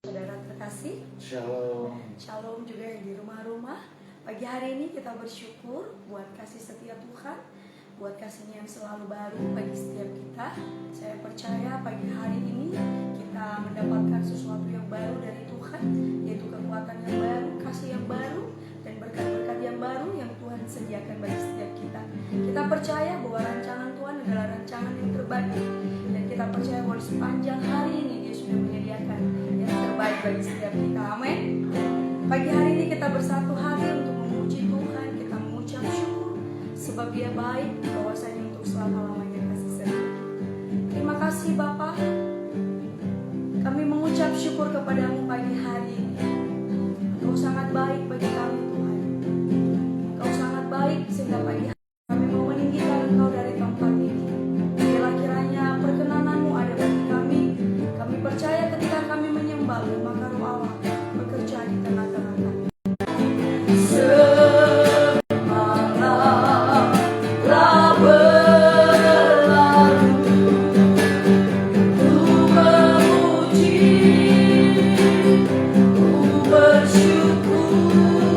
Saudara terkasih, Shalom. Shalom juga yang di rumah-rumah. Pagi hari ini kita bersyukur buat kasih setia Tuhan, buat kasih-Nya yang selalu baru bagi setiap kita. Saya percaya pagi hari ini kita mendapatkan sesuatu yang baru dari Tuhan, yaitu kekuatan yang baru, kasih yang baru, dan berkat-berkat yang baru yang Tuhan sediakan bagi setiap kita. Kita percaya bahwa rancangan Tuhan adalah rancangan yang terbaik, dan kita percaya bahwa sepanjang hari ini Dia sudah menyediakan yang terbaik bagi setiap kita. Amin. Pagi hari ini kita bersatu hati untuk memuji Tuhan, kita mengucap syukur sebab Dia baik, bahwasanya untuk selama-lamanya kasih setia. Terima kasih Bapa. Kami mengucap syukur kepadamu pagi hari ini. Engkau sangat baik bagi kami Tuhan. Engkau sangat baik sehingga pagi hari kami mau meninggikan Engkau dari tempat ini. Biarlah kiranya perkenananmu ada bagi kami. Kami percaya ketika kami menyembah-Mu, maka Roh Allah bekerja di tengah-tengah kami. Bersyukur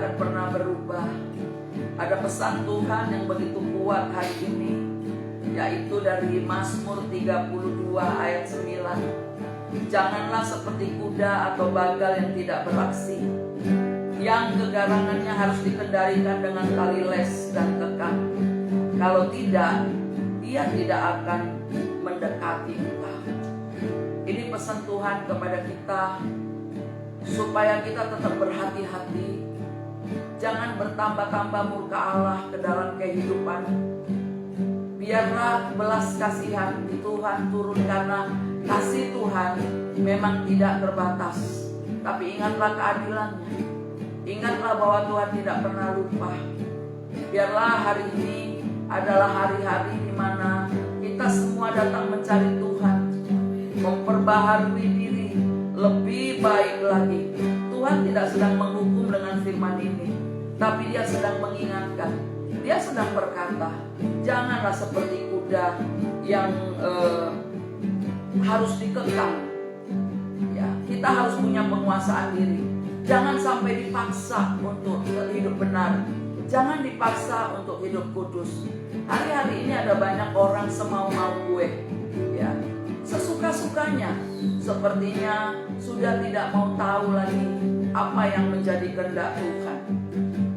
akan pernah berubah. Ada pesan Tuhan yang begitu kuat hari ini, yaitu dari Mazmur 32 ayat 9. Janganlah seperti kuda atau bagal yang tidak beraksi, yang kegarangannya harus dikendalikan dengan tali les dan kekang. Kalau tidak, dia tidak akan mendekati engkau. Ini pesan Tuhan kepada kita, supaya kita tetap berhati-hati. Jangan bertambah-tambah murka Allah ke dalam kehidupan. Biarlah belas kasihan di Tuhan turun, karena kasih Tuhan memang tidak terbatas. Tapi ingatlah keadilannya. Ingatlah bahwa Tuhan tidak pernah lupa. Biarlah hari ini adalah hari-hari di mana kita semua datang mencari Tuhan, memperbaharui diri lebih baik lagi. Tuhan tidak sedang menghukum dengan firman ini, tapi Dia sedang mengingatkan. Dia sedang berkata, janganlah seperti kuda yang harus dikekang. Ya, kita harus punya penguasaan diri. Jangan sampai dipaksa untuk hidup benar. Jangan dipaksa untuk hidup kudus. Hari-hari ini ada banyak orang semau-mau gue, ya, sesuka-sukanya. Sepertinya sudah tidak mau tahu lagi apa yang menjadi kehendak Tuhan.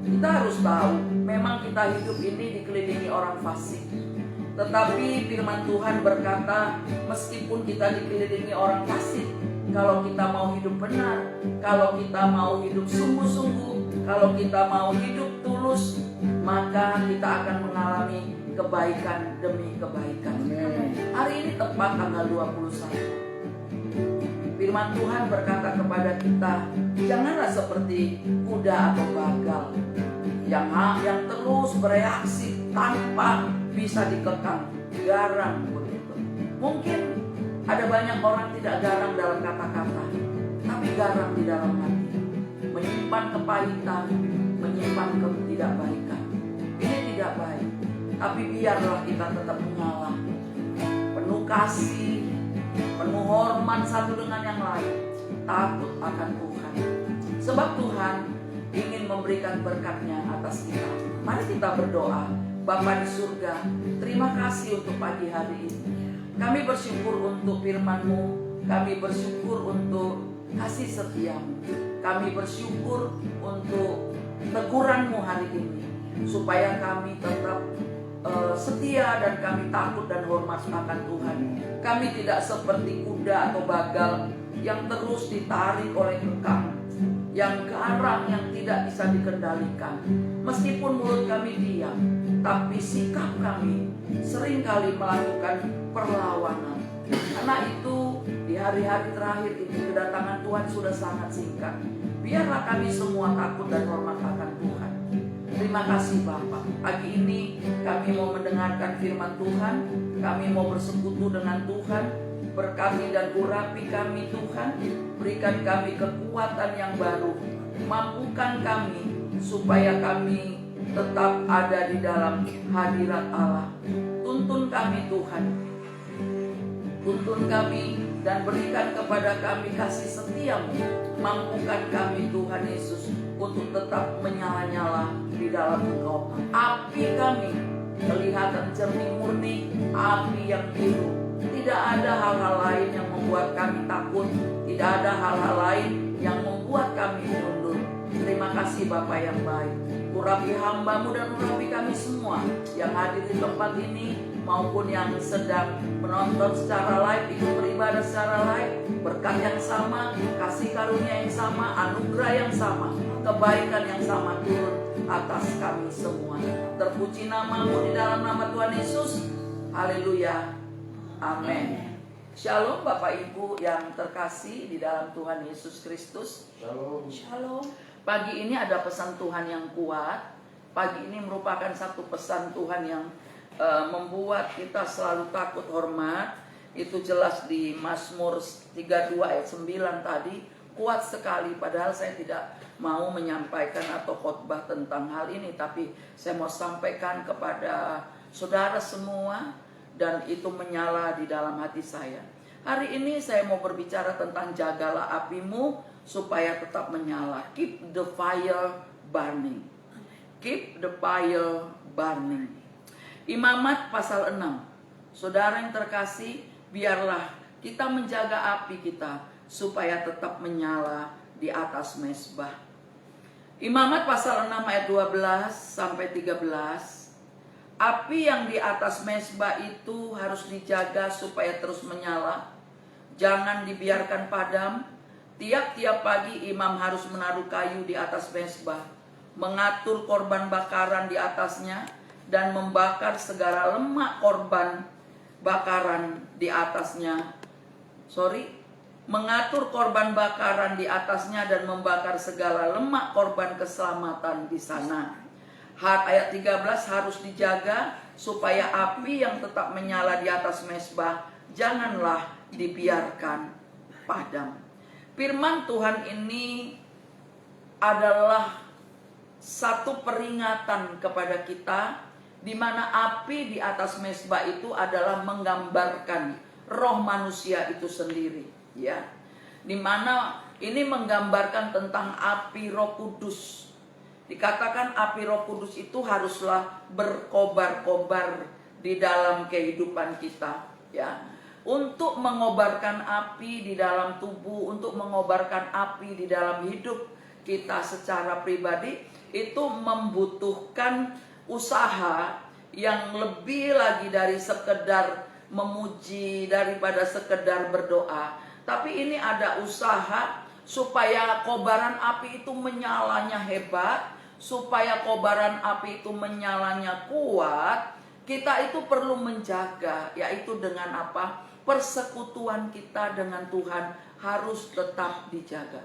Kita harus tahu, memang kita hidup ini dikelilingi orang fasik. Tetapi firman Tuhan berkata, meskipun kita dikelilingi orang fasik, kalau kita mau hidup benar, kalau kita mau hidup sungguh-sungguh, kalau kita mau hidup tulus, maka kita akan mengalami kebaikan demi kebaikan. Hari ini tepat tanggal 21. Firman Tuhan berkata kepada kita, janganlah seperti kuda atau bagal yang terus bereaksi tanpa bisa dikekang, garang begitu. Mungkin ada banyak orang tidak garang dalam kata-kata, tapi garang di dalam hati, menyimpan kepahitan, menyimpan ketidakbaikan. Ini tidak baik. Tapi biarlah kita tetap mengalah, penuh kasih, penuh hormat satu dengan yang lain, takut akan Tuhan. Sebab Tuhan ingin memberikan berkat-Nya atas kita. Mari kita berdoa. Bapa di surga, terima kasih untuk pagi hari ini. Kami bersyukur untuk firman-Mu, kami bersyukur untuk kasih setia-Mu, kami bersyukur untuk teguran-Mu hari ini, supaya kami tetap setia dan kami takut dan hormat akan Tuhan. Kami tidak seperti kuda atau bagal yang terus ditarik oleh kekang, yang garang, yang tidak bisa dikendalikan. Meskipun mulut kami diam, tapi sikap kami seringkali melakukan perlawanan. Karena itu di hari-hari terakhir ini kedatangan Tuhan sudah sangat singkat. Biarlah kami semua takut dan hormat akan Tuhan. Terima kasih Bapak. Pagi ini kami mau mendengarkan firman Tuhan, kami mau bersekutu dengan Tuhan. Berkati dan urapi kami Tuhan, berikan kami kekuatan yang baru, mampukan kami supaya kami tetap ada di dalam hadirat Allah. Tuntun kami Tuhan, tuntun kami dan berikan kepada kami kasih setia-Mu. Mampukan kami Tuhan Yesus untuk tetap menyala-nyala di dalam Engkau. Api kami kelihatan jernih murni, api yang biru. Tidak ada hal-hal lain yang membuat kami takut, tidak ada hal-hal lain yang membuat kami mundur. Terima kasih Bapa yang baik. Urapi hamba-Mu dan urapi kami semua yang hadir di tempat ini maupun yang sedang menonton secara live, ikut beribadah secara live. Berkat yang sama, kasih karunia yang sama, anugerah yang sama, kebaikan yang sama turun atas kami semua. Terpuji nama-Mu di dalam nama Tuhan Yesus. Haleluya. Amin. Shalom Bapak Ibu yang terkasih di dalam Tuhan Yesus Kristus. Shalom. Shalom. Pagi ini ada pesan Tuhan yang kuat. Pagi ini merupakan satu pesan Tuhan yang membuat kita selalu takut hormat. Itu jelas di Mazmur 32 ayat 9 tadi. Kuat sekali, padahal saya tidak mau menyampaikan atau khotbah tentang hal ini, tapi saya mau sampaikan kepada saudara semua, dan itu menyala di dalam hati saya. Hari ini saya mau berbicara tentang jagalah apimu supaya tetap menyala. Keep the fire burning. Keep the fire burning. Imamat pasal 6. Saudara yang terkasih, biarlah kita menjaga api kita supaya tetap menyala di atas mezbah. Imamat pasal 6 ayat 12 sampai 13. Api yang di atas mezbah itu harus dijaga supaya terus menyala. Jangan dibiarkan padam. Tiap-tiap pagi imam harus menaruh kayu di atas mezbah, mengatur korban bakaran di atasnya, dan membakar segala lemak korban bakaran di atasnya. Mengatur korban bakaran di atasnya dan membakar segala lemak korban keselamatan di sana. Ayat 13 harus dijaga supaya api yang tetap menyala di atas mezbah janganlah dibiarkan padam. Firman Tuhan ini adalah satu peringatan kepada kita, di mana api di atas mezbah itu adalah menggambarkan roh manusia itu sendiri, ya. Di mana ini menggambarkan tentang api Roh Kudus. Dikatakan api Roh Kudus itu haruslah berkobar-kobar di dalam kehidupan kita, ya. Untuk mengobarkan api di dalam tubuh, untuk mengobarkan api di dalam hidup kita secara pribadi, itu membutuhkan usaha yang lebih lagi dari sekedar memuji, daripada sekedar berdoa. Tapi ini ada usaha supaya kobaran api itu menyalanya hebat, supaya kobaran api itu menyalanya kuat. Kita itu perlu menjaga, yaitu dengan apa? Persekutuan kita dengan Tuhan harus tetap dijaga.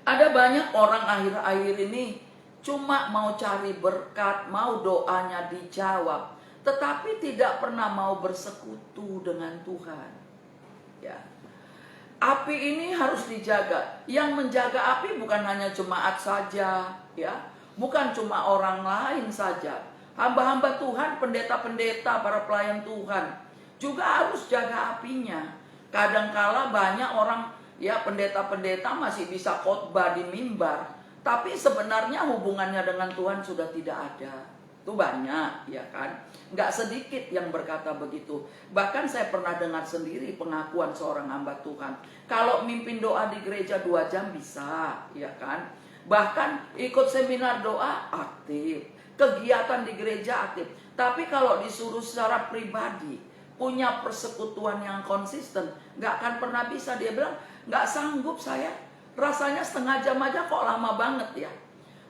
Ada banyak orang akhir-akhir ini cuma mau cari berkat, mau doanya dijawab, tetapi tidak pernah mau bersekutu dengan Tuhan. Ya. Api ini harus dijaga. Yang menjaga api bukan hanya jemaat saja, ya. Bukan cuma orang lain saja. Hamba-hamba Tuhan, pendeta-pendeta, para pelayan Tuhan juga harus jaga apinya. Kadangkala banyak orang, ya, pendeta-pendeta masih bisa khotbah di mimbar, tapi sebenarnya hubungannya dengan Tuhan sudah tidak ada. Itu banyak, ya kan? Nggak sedikit yang berkata begitu. Bahkan saya pernah dengar sendiri pengakuan seorang hamba Tuhan. Kalau mimpin doa di gereja 2 jam bisa, ya kan? Bahkan ikut seminar doa aktif, kegiatan di gereja aktif. Tapi kalau disuruh secara pribadi, punya persekutuan yang konsisten, nggak akan pernah bisa. Dia bilang, nggak sanggup saya. Rasanya setengah jam aja kok lama banget ya.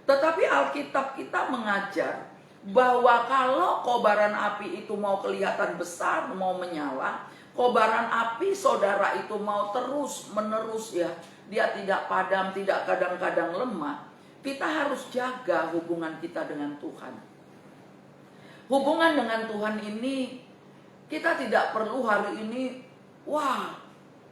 Tetapi Alkitab kita mengajar bahwa kalau kobaran api itu mau kelihatan besar, mau menyala, kobaran api saudara itu mau terus menerus, ya, dia tidak padam, tidak kadang-kadang lemah. Kita harus jaga hubungan kita dengan Tuhan. Hubungan dengan Tuhan ini, kita tidak perlu hari ini, wah,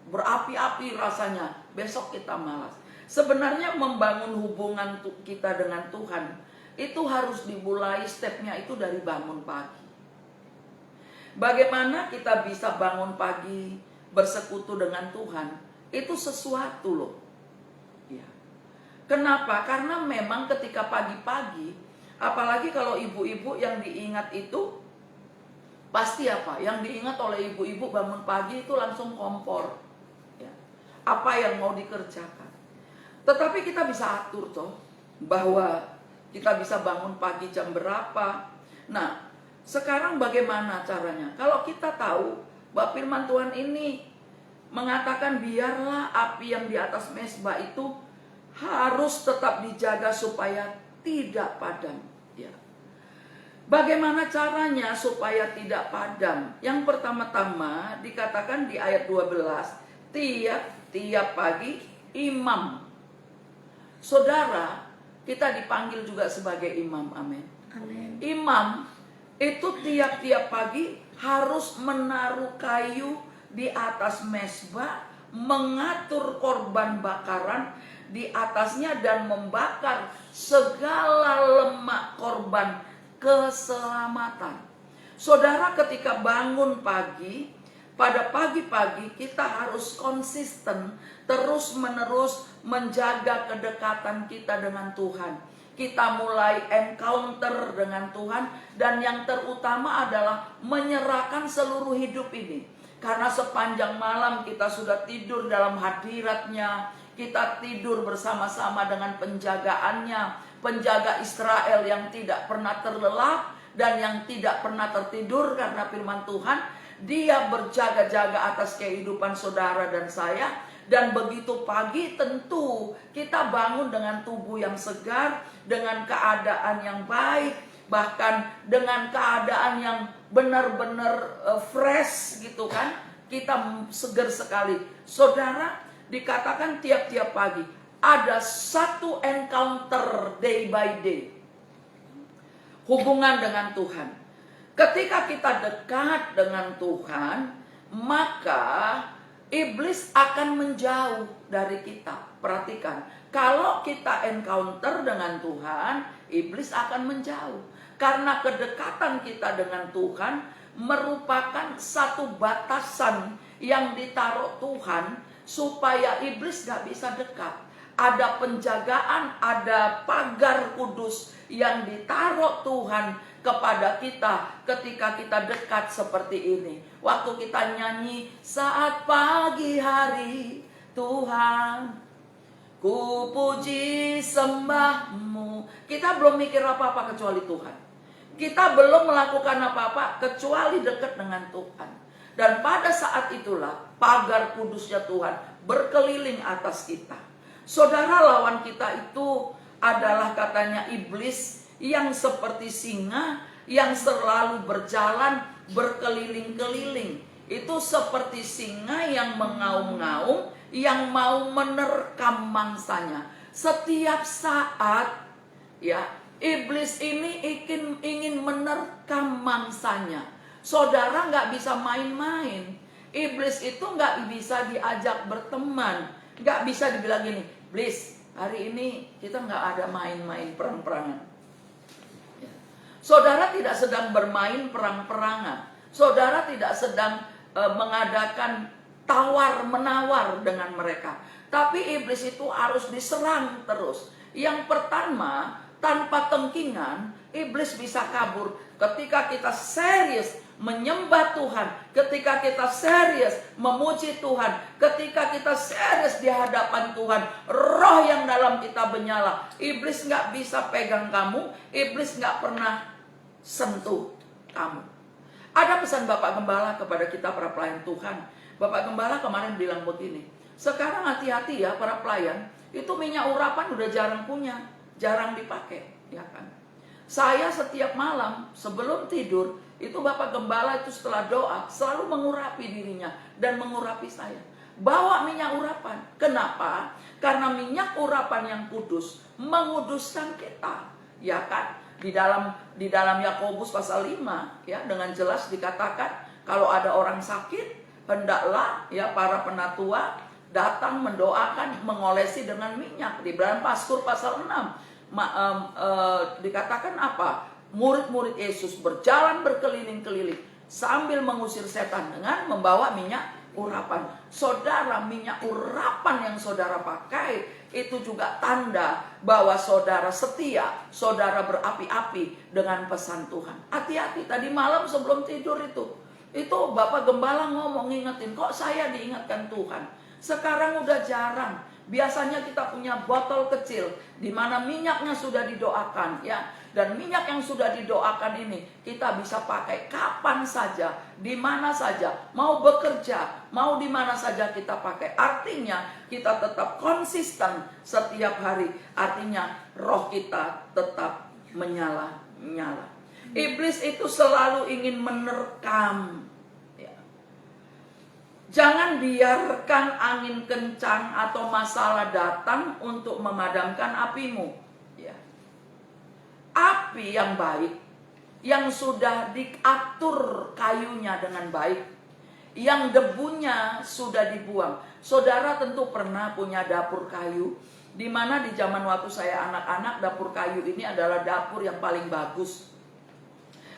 berapi-api rasanya, besok kita malas. Sebenarnya membangun hubungan kita dengan Tuhan itu harus dimulai, stepnya itu dari bangun pagi. Bagaimana kita bisa bangun pagi bersekutu dengan Tuhan? Itu sesuatu loh, ya. Kenapa? Karena memang ketika pagi-pagi, apalagi kalau ibu-ibu, yang diingat itu pasti apa? Yang diingat oleh ibu-ibu bangun pagi itu langsung kompor, ya. Apa yang mau dikerjakan. Tetapi kita bisa atur toh, bahwa kita bisa bangun pagi jam berapa. Nah, sekarang bagaimana caranya? Kalau kita tahu bahwa firman Tuhan ini mengatakan biarlah api yang di atas mezbah itu harus tetap dijaga supaya tidak padam, ya. Bagaimana caranya supaya tidak padam? Yang pertama-tama dikatakan di ayat 12, tiap pagi imam. Saudara, kita dipanggil juga sebagai imam, amin. Amin. Imam itu tiap-tiap pagi harus menaruh kayu di atas mezbah, mengatur korban bakaran di atasnya dan membakar segala lemak korban keselamatan. Saudara ketika bangun pagi, pada pagi-pagi kita harus konsisten, terus-menerus menjaga kedekatan kita dengan Tuhan. Kita mulai encounter dengan Tuhan, dan yang terutama adalah menyerahkan seluruh hidup ini. Karena sepanjang malam kita sudah tidur dalam hadirat-Nya, kita tidur bersama-sama dengan penjagaannya, penjaga Israel yang tidak pernah terlelap dan yang tidak pernah tertidur karena firman Tuhan. Dia berjaga-jaga atas kehidupan saudara dan saya. Dan begitu pagi tentu kita bangun dengan tubuh yang segar, dengan keadaan yang baik, bahkan dengan keadaan yang benar-benar fresh gitu kan. Kita segar sekali. Saudara, dikatakan tiap-tiap pagi ada satu encounter day by day. Hubungan dengan Tuhan. Ketika kita dekat dengan Tuhan, maka iblis akan menjauh dari kita. Perhatikan, kalau kita encounter dengan Tuhan, iblis akan menjauh. Karena kedekatan kita dengan Tuhan merupakan satu batasan yang ditaruh Tuhan supaya iblis gak bisa dekat. Ada penjagaan, ada pagar kudus yang ditaruh Tuhan kepada kita ketika kita dekat seperti ini. Waktu kita nyanyi, saat pagi hari Tuhan, ku puji sembahmu. Kita belum mikir apa-apa kecuali Tuhan. Kita belum melakukan apa-apa kecuali dekat dengan Tuhan. Dan pada saat itulah pagar kudusnya Tuhan berkeliling atas kita. Saudara, lawan kita itu adalah katanya iblis yang seperti singa yang selalu berjalan berkeliling-keliling. Itu seperti singa yang mengaum-ngaum, yang mau menerkam mangsanya. Setiap saat ya, iblis ini ingin menerkam mangsanya. Saudara nggak bisa main-main. Iblis itu nggak bisa diajak berteman. Nggak bisa dibilang gini, iblis, hari ini kita nggak ada main-main perang-perangan. Saudara tidak sedang bermain perang-perangan. Saudara tidak sedang mengadakan tawar-menawar dengan mereka. Tapi iblis itu harus diserang terus. Yang pertama, tanpa tengkingan, iblis bisa kabur. Ketika kita serius menyembah Tuhan, ketika kita serius memuji Tuhan, ketika kita serius di hadapan Tuhan, roh yang dalam kita menyala. Iblis gak bisa pegang kamu, iblis gak pernah sentuh kamu. Ada pesan Bapak Gembala kepada kita para pelayan Tuhan. Bapak Gembala kemarin bilang begini, sekarang hati-hati ya para pelayan, itu minyak urapan udah jarang punya, jarang dipakai, ya kan? Saya setiap malam sebelum tidur, itu Bapak Gembala itu setelah doa selalu mengurapi dirinya dan mengurapi saya. Bawa minyak urapan. Kenapa? Karena minyak urapan yang kudus menguduskan kita, ya kan? Di dalam Yakobus pasal 5 ya, dengan jelas dikatakan kalau ada orang sakit, hendaklah ya para penatua datang mendoakan, mengolesi dengan minyak. Di dalam Pastur pasal 6 dikatakan apa? Murid-murid Yesus berjalan berkeliling-keliling sambil mengusir setan dengan membawa minyak urapan. Saudara, minyak urapan yang saudara pakai itu juga tanda bahwa saudara setia, saudara berapi-api dengan pesan Tuhan. Hati-hati, tadi malam sebelum tidur itu Bapak Gembala ngomong, ngingetin, kok saya diingatkan Tuhan. Sekarang udah jarang. Biasanya kita punya botol kecil di mana minyaknya sudah didoakan ya. Dan minyak yang sudah didoakan ini kita bisa pakai kapan saja, di mana saja, mau bekerja, mau di mana saja kita pakai. Artinya kita tetap konsisten setiap hari. Artinya roh kita tetap menyala-nyala. Iblis itu selalu ingin menerkam. Jangan biarkan angin kencang atau masalah datang untuk memadamkan apimu. Ya. Api yang baik, yang sudah diatur kayunya dengan baik, yang debunya sudah dibuang. Saudara tentu pernah punya dapur kayu, di mana di zaman waktu saya anak-anak, dapur kayu ini adalah dapur yang paling bagus.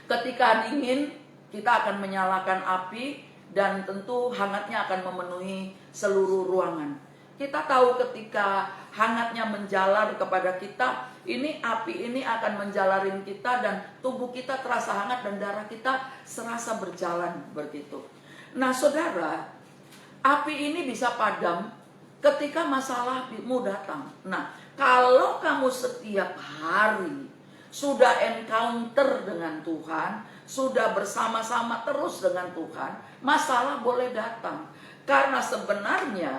Ketika dingin, kita akan menyalakan api, dan tentu hangatnya akan memenuhi seluruh ruangan. Kita tahu ketika hangatnya menjalar kepada kita, ini api ini akan menjalarin kita dan tubuh kita terasa hangat dan darah kita serasa berjalan begitu. Nah saudara, api ini bisa padam ketika masalahmu datang. Nah, kalau kamu setiap hari sudah encounter dengan Tuhan, sudah bersama-sama terus dengan Tuhan, masalah boleh datang. Karena sebenarnya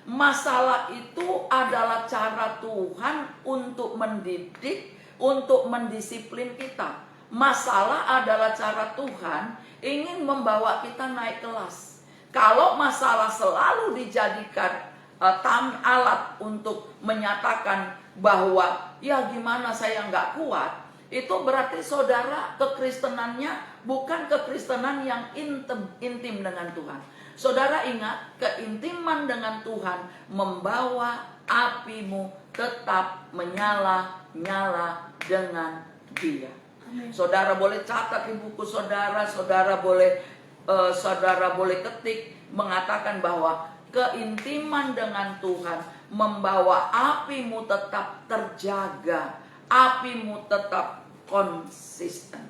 masalah itu adalah cara Tuhan untuk mendidik, untuk mendisiplin kita. Masalah adalah cara Tuhan ingin membawa kita naik kelas. Kalau masalah selalu dijadikan alat untuk menyatakan bahwa ya gimana saya nggak kuat, itu berarti saudara kekristenannya bukan kekristenan yang intim dengan Tuhan. Saudara ingat, keintiman dengan Tuhan membawa apimu tetap menyala-nyala dengan Dia. Amin. Saudara boleh catat di buku saudara, saudara boleh ketik mengatakan bahwa keintiman dengan Tuhan membawa apimu tetap terjaga, apimu tetap konsisten.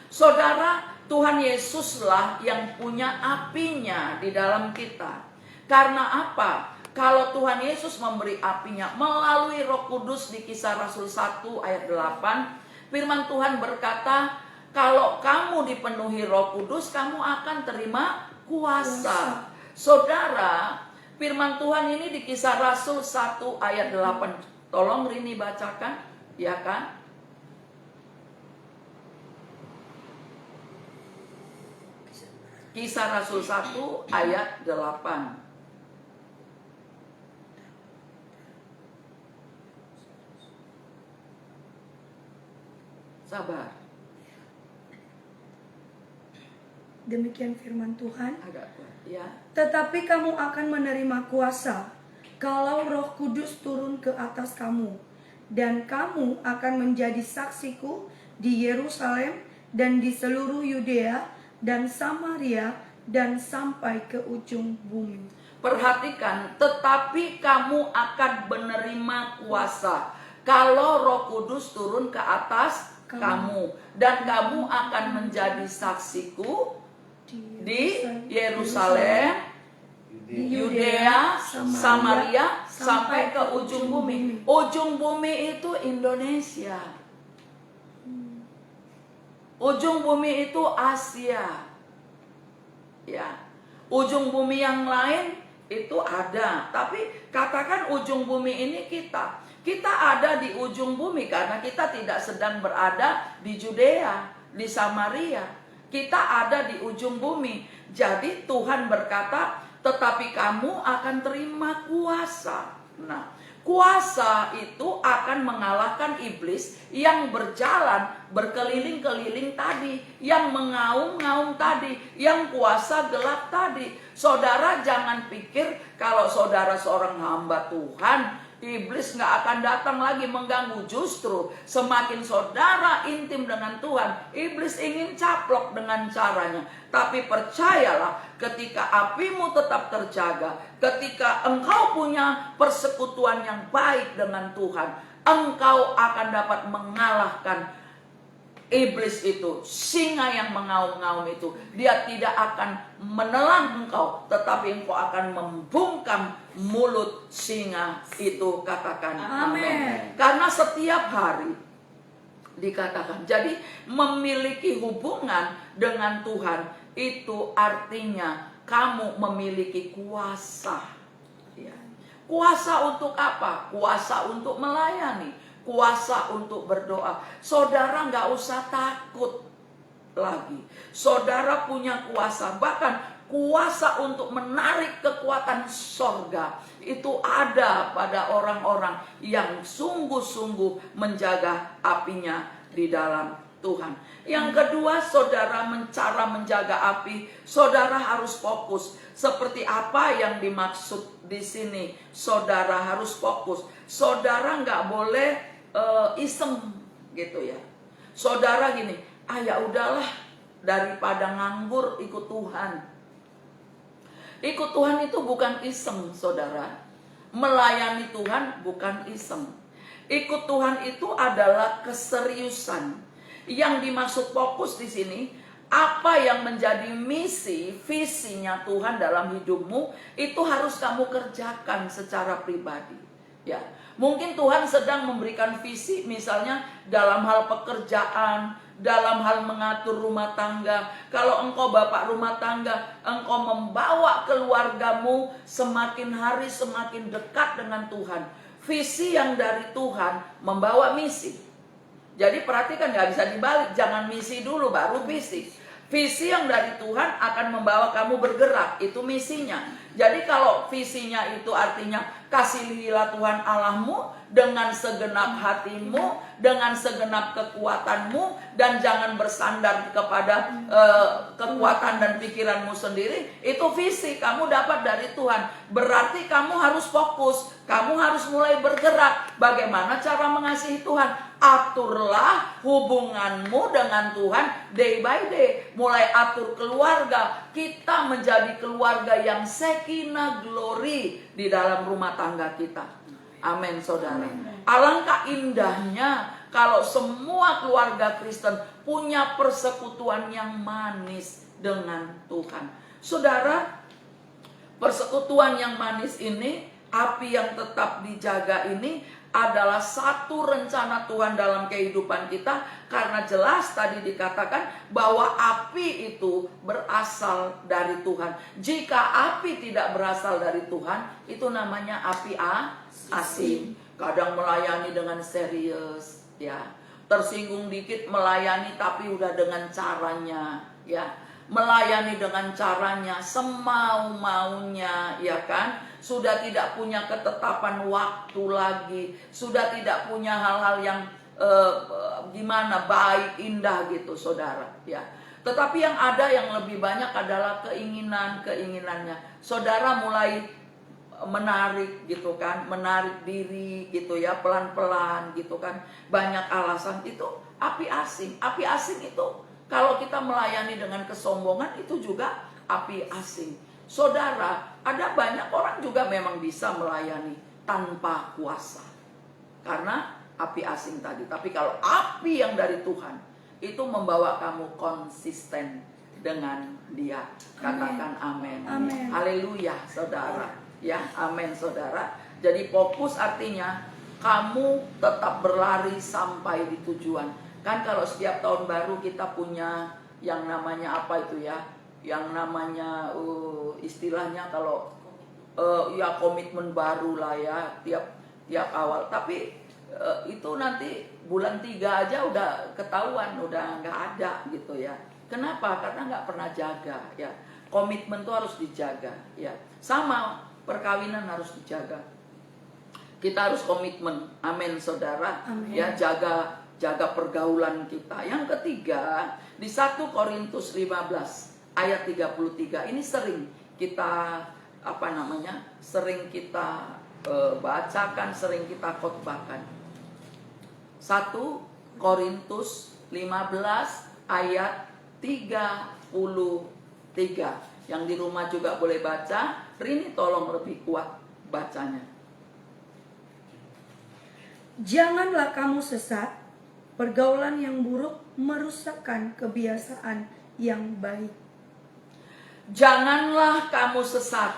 Saudara, Tuhan Yesuslah yang punya apinya di dalam kita. Karena apa? Kalau Tuhan Yesus memberi apinya melalui Roh Kudus di Kisah Rasul 1 ayat 8, firman Tuhan berkata, kalau kamu dipenuhi Roh Kudus, kamu akan terima kuasa. Saudara, firman Tuhan ini di Kisah Rasul 1 ayat 8. Tolong Rini bacakan, ya kan? Kisah Rasul 1 ayat 8. Sabar. Demikian firman Tuhan. Agak kuat, ya. Tetapi kamu akan menerima kuasa kalau Roh Kudus turun ke atas kamu, dan kamu akan menjadi saksiku di Yerusalem dan di seluruh Yudea dan Samaria dan sampai ke ujung bumi. Perhatikan, tetapi kamu akan menerima kuasa kalau Roh Kudus turun ke atas kamu, dan kamu akan menjadi saksiku di Yerusalem, Yudea, Samaria, sampai ke ujung bumi. Ujung bumi itu Indonesia. Ujung bumi itu Asia. Ya. Ujung bumi yang lain itu ada, tapi katakan ujung bumi ini kita. Kita ada di ujung bumi karena kita tidak sedang berada di Judea, di Samaria. Kita ada di ujung bumi. Jadi Tuhan berkata, tetapi kamu akan terima kuasa. Nah, kuasa itu akan mengalahkan iblis yang berjalan berkeliling-keliling tadi, yang mengaum-ngaum tadi, yang kuasa gelap tadi. Saudara jangan pikir kalau saudara seorang hamba Tuhan, iblis gak akan datang lagi mengganggu. Justru semakin saudara intim dengan Tuhan, iblis ingin caplok dengan caranya. Tapi percayalah, ketika apimu tetap terjaga, ketika engkau punya persekutuan yang baik dengan Tuhan, engkau akan dapat mengalahkan iblis itu, singa yang mengaum-ngaum itu. Dia tidak akan menelan engkau, tetapi engkau akan membungkam mulut singa itu. Katakan amin. Karena setiap hari dikatakan, jadi memiliki hubungan dengan Tuhan itu artinya kamu memiliki kuasa. Ya. Kuasa untuk apa? Kuasa untuk melayani, kuasa untuk berdoa. Saudara nggak usah takut lagi. Saudara punya kuasa, bahkan kuasa untuk menarik kekuatan sorga itu ada pada orang-orang yang sungguh-sungguh menjaga apinya di dalam Tuhan. Yang kedua, saudara cara menjaga api, saudara harus fokus. Seperti apa yang dimaksud di sini? Saudara harus fokus. Saudara nggak boleh iseng gitu ya. Saudara gini, ya udahlah, daripada nganggur ikut Tuhan. Ikut Tuhan itu bukan iseng, saudara. Melayani Tuhan bukan iseng. Ikut Tuhan itu adalah keseriusan. Yang dimaksud fokus di sini, apa yang menjadi misi, visinya Tuhan dalam hidupmu, itu harus kamu kerjakan secara pribadi. Ya, mungkin Tuhan sedang memberikan visi, misalnya dalam hal pekerjaan, dalam hal mengatur rumah tangga. Kalau engkau bapak rumah tangga, engkau membawa keluargamu semakin hari semakin dekat dengan Tuhan. Visi yang dari Tuhan membawa misi. Jadi perhatikan, gak bisa dibalik. Jangan misi dulu baru visi. Visi yang dari Tuhan akan membawa kamu bergerak. Itu misinya. Jadi kalau visinya itu artinya kasihilah Tuhan Allahmu dengan segenap hatimu, dengan segenap kekuatanmu, dan jangan bersandar kepada kekuatan dan pikiranmu sendiri. Itu visi kamu dapat dari Tuhan. Berarti kamu harus fokus. Kamu harus mulai bergerak. Bagaimana cara mengasihi Tuhan? Aturlah hubunganmu dengan Tuhan day by day. Mulai atur keluarga. Kita menjadi keluarga yang Shekinah glory di dalam rumah tangga kita. Amin, saudara. Alangkah indahnya kalau semua keluarga Kristen punya persekutuan yang manis dengan Tuhan. Saudara, persekutuan yang manis ini, api yang tetap dijaga ini adalah satu rencana Tuhan dalam kehidupan kita. Karena jelas tadi dikatakan bahwa api itu berasal dari Tuhan. Jika api tidak berasal dari Tuhan, itu namanya api asing. Kadang melayani dengan serius, ya. Tersinggung dikit melayani tapi udah dengan caranya, ya. Melayani dengan caranya semau-maunya, ya kan? Sudah tidak punya ketetapan waktu lagi, sudah tidak punya hal-hal yang gimana baik, indah gitu, saudara, ya. Tetapi yang ada yang lebih banyak adalah keinginannya. Saudara mulai menarik gitu kan, menarik diri gitu ya, pelan-pelan gitu kan. Banyak alasan, itu api asing. Api asing itu kalau kita melayani dengan kesombongan itu juga api asing. Saudara, ada banyak orang juga memang bisa melayani tanpa kuasa karena api asing tadi. Tapi kalau api yang dari Tuhan itu membawa kamu konsisten dengan Dia. Katakan amin. Haleluya, saudara. Ya, amin, saudara. Jadi fokus artinya kamu tetap berlari sampai di tujuan. Kan kalau setiap tahun baru kita punya yang namanya apa itu ya? Yang namanya istilahnya kalau ya komitmen baru lah ya tiap awal. Tapi itu nanti bulan 3 aja udah ketahuan, udah nggak ada gitu ya. Kenapa? Karena nggak pernah jaga ya. Komitmen tuh harus dijaga ya. Sama perkawinan harus dijaga. Kita harus komitmen. Amin, saudara. Amin. Ya, jaga pergaulan kita. Yang ketiga, di 1 Korintus 15 ayat 33. Ini sering kita sering kita bacakan, sering kita khotbahkan. 1 Korintus 15 ayat 33. Yang di rumah juga boleh baca. Rini tolong lebih kuat bacanya. Janganlah kamu sesat. Pergaulan yang buruk merusakkan kebiasaan yang baik. Janganlah kamu sesat.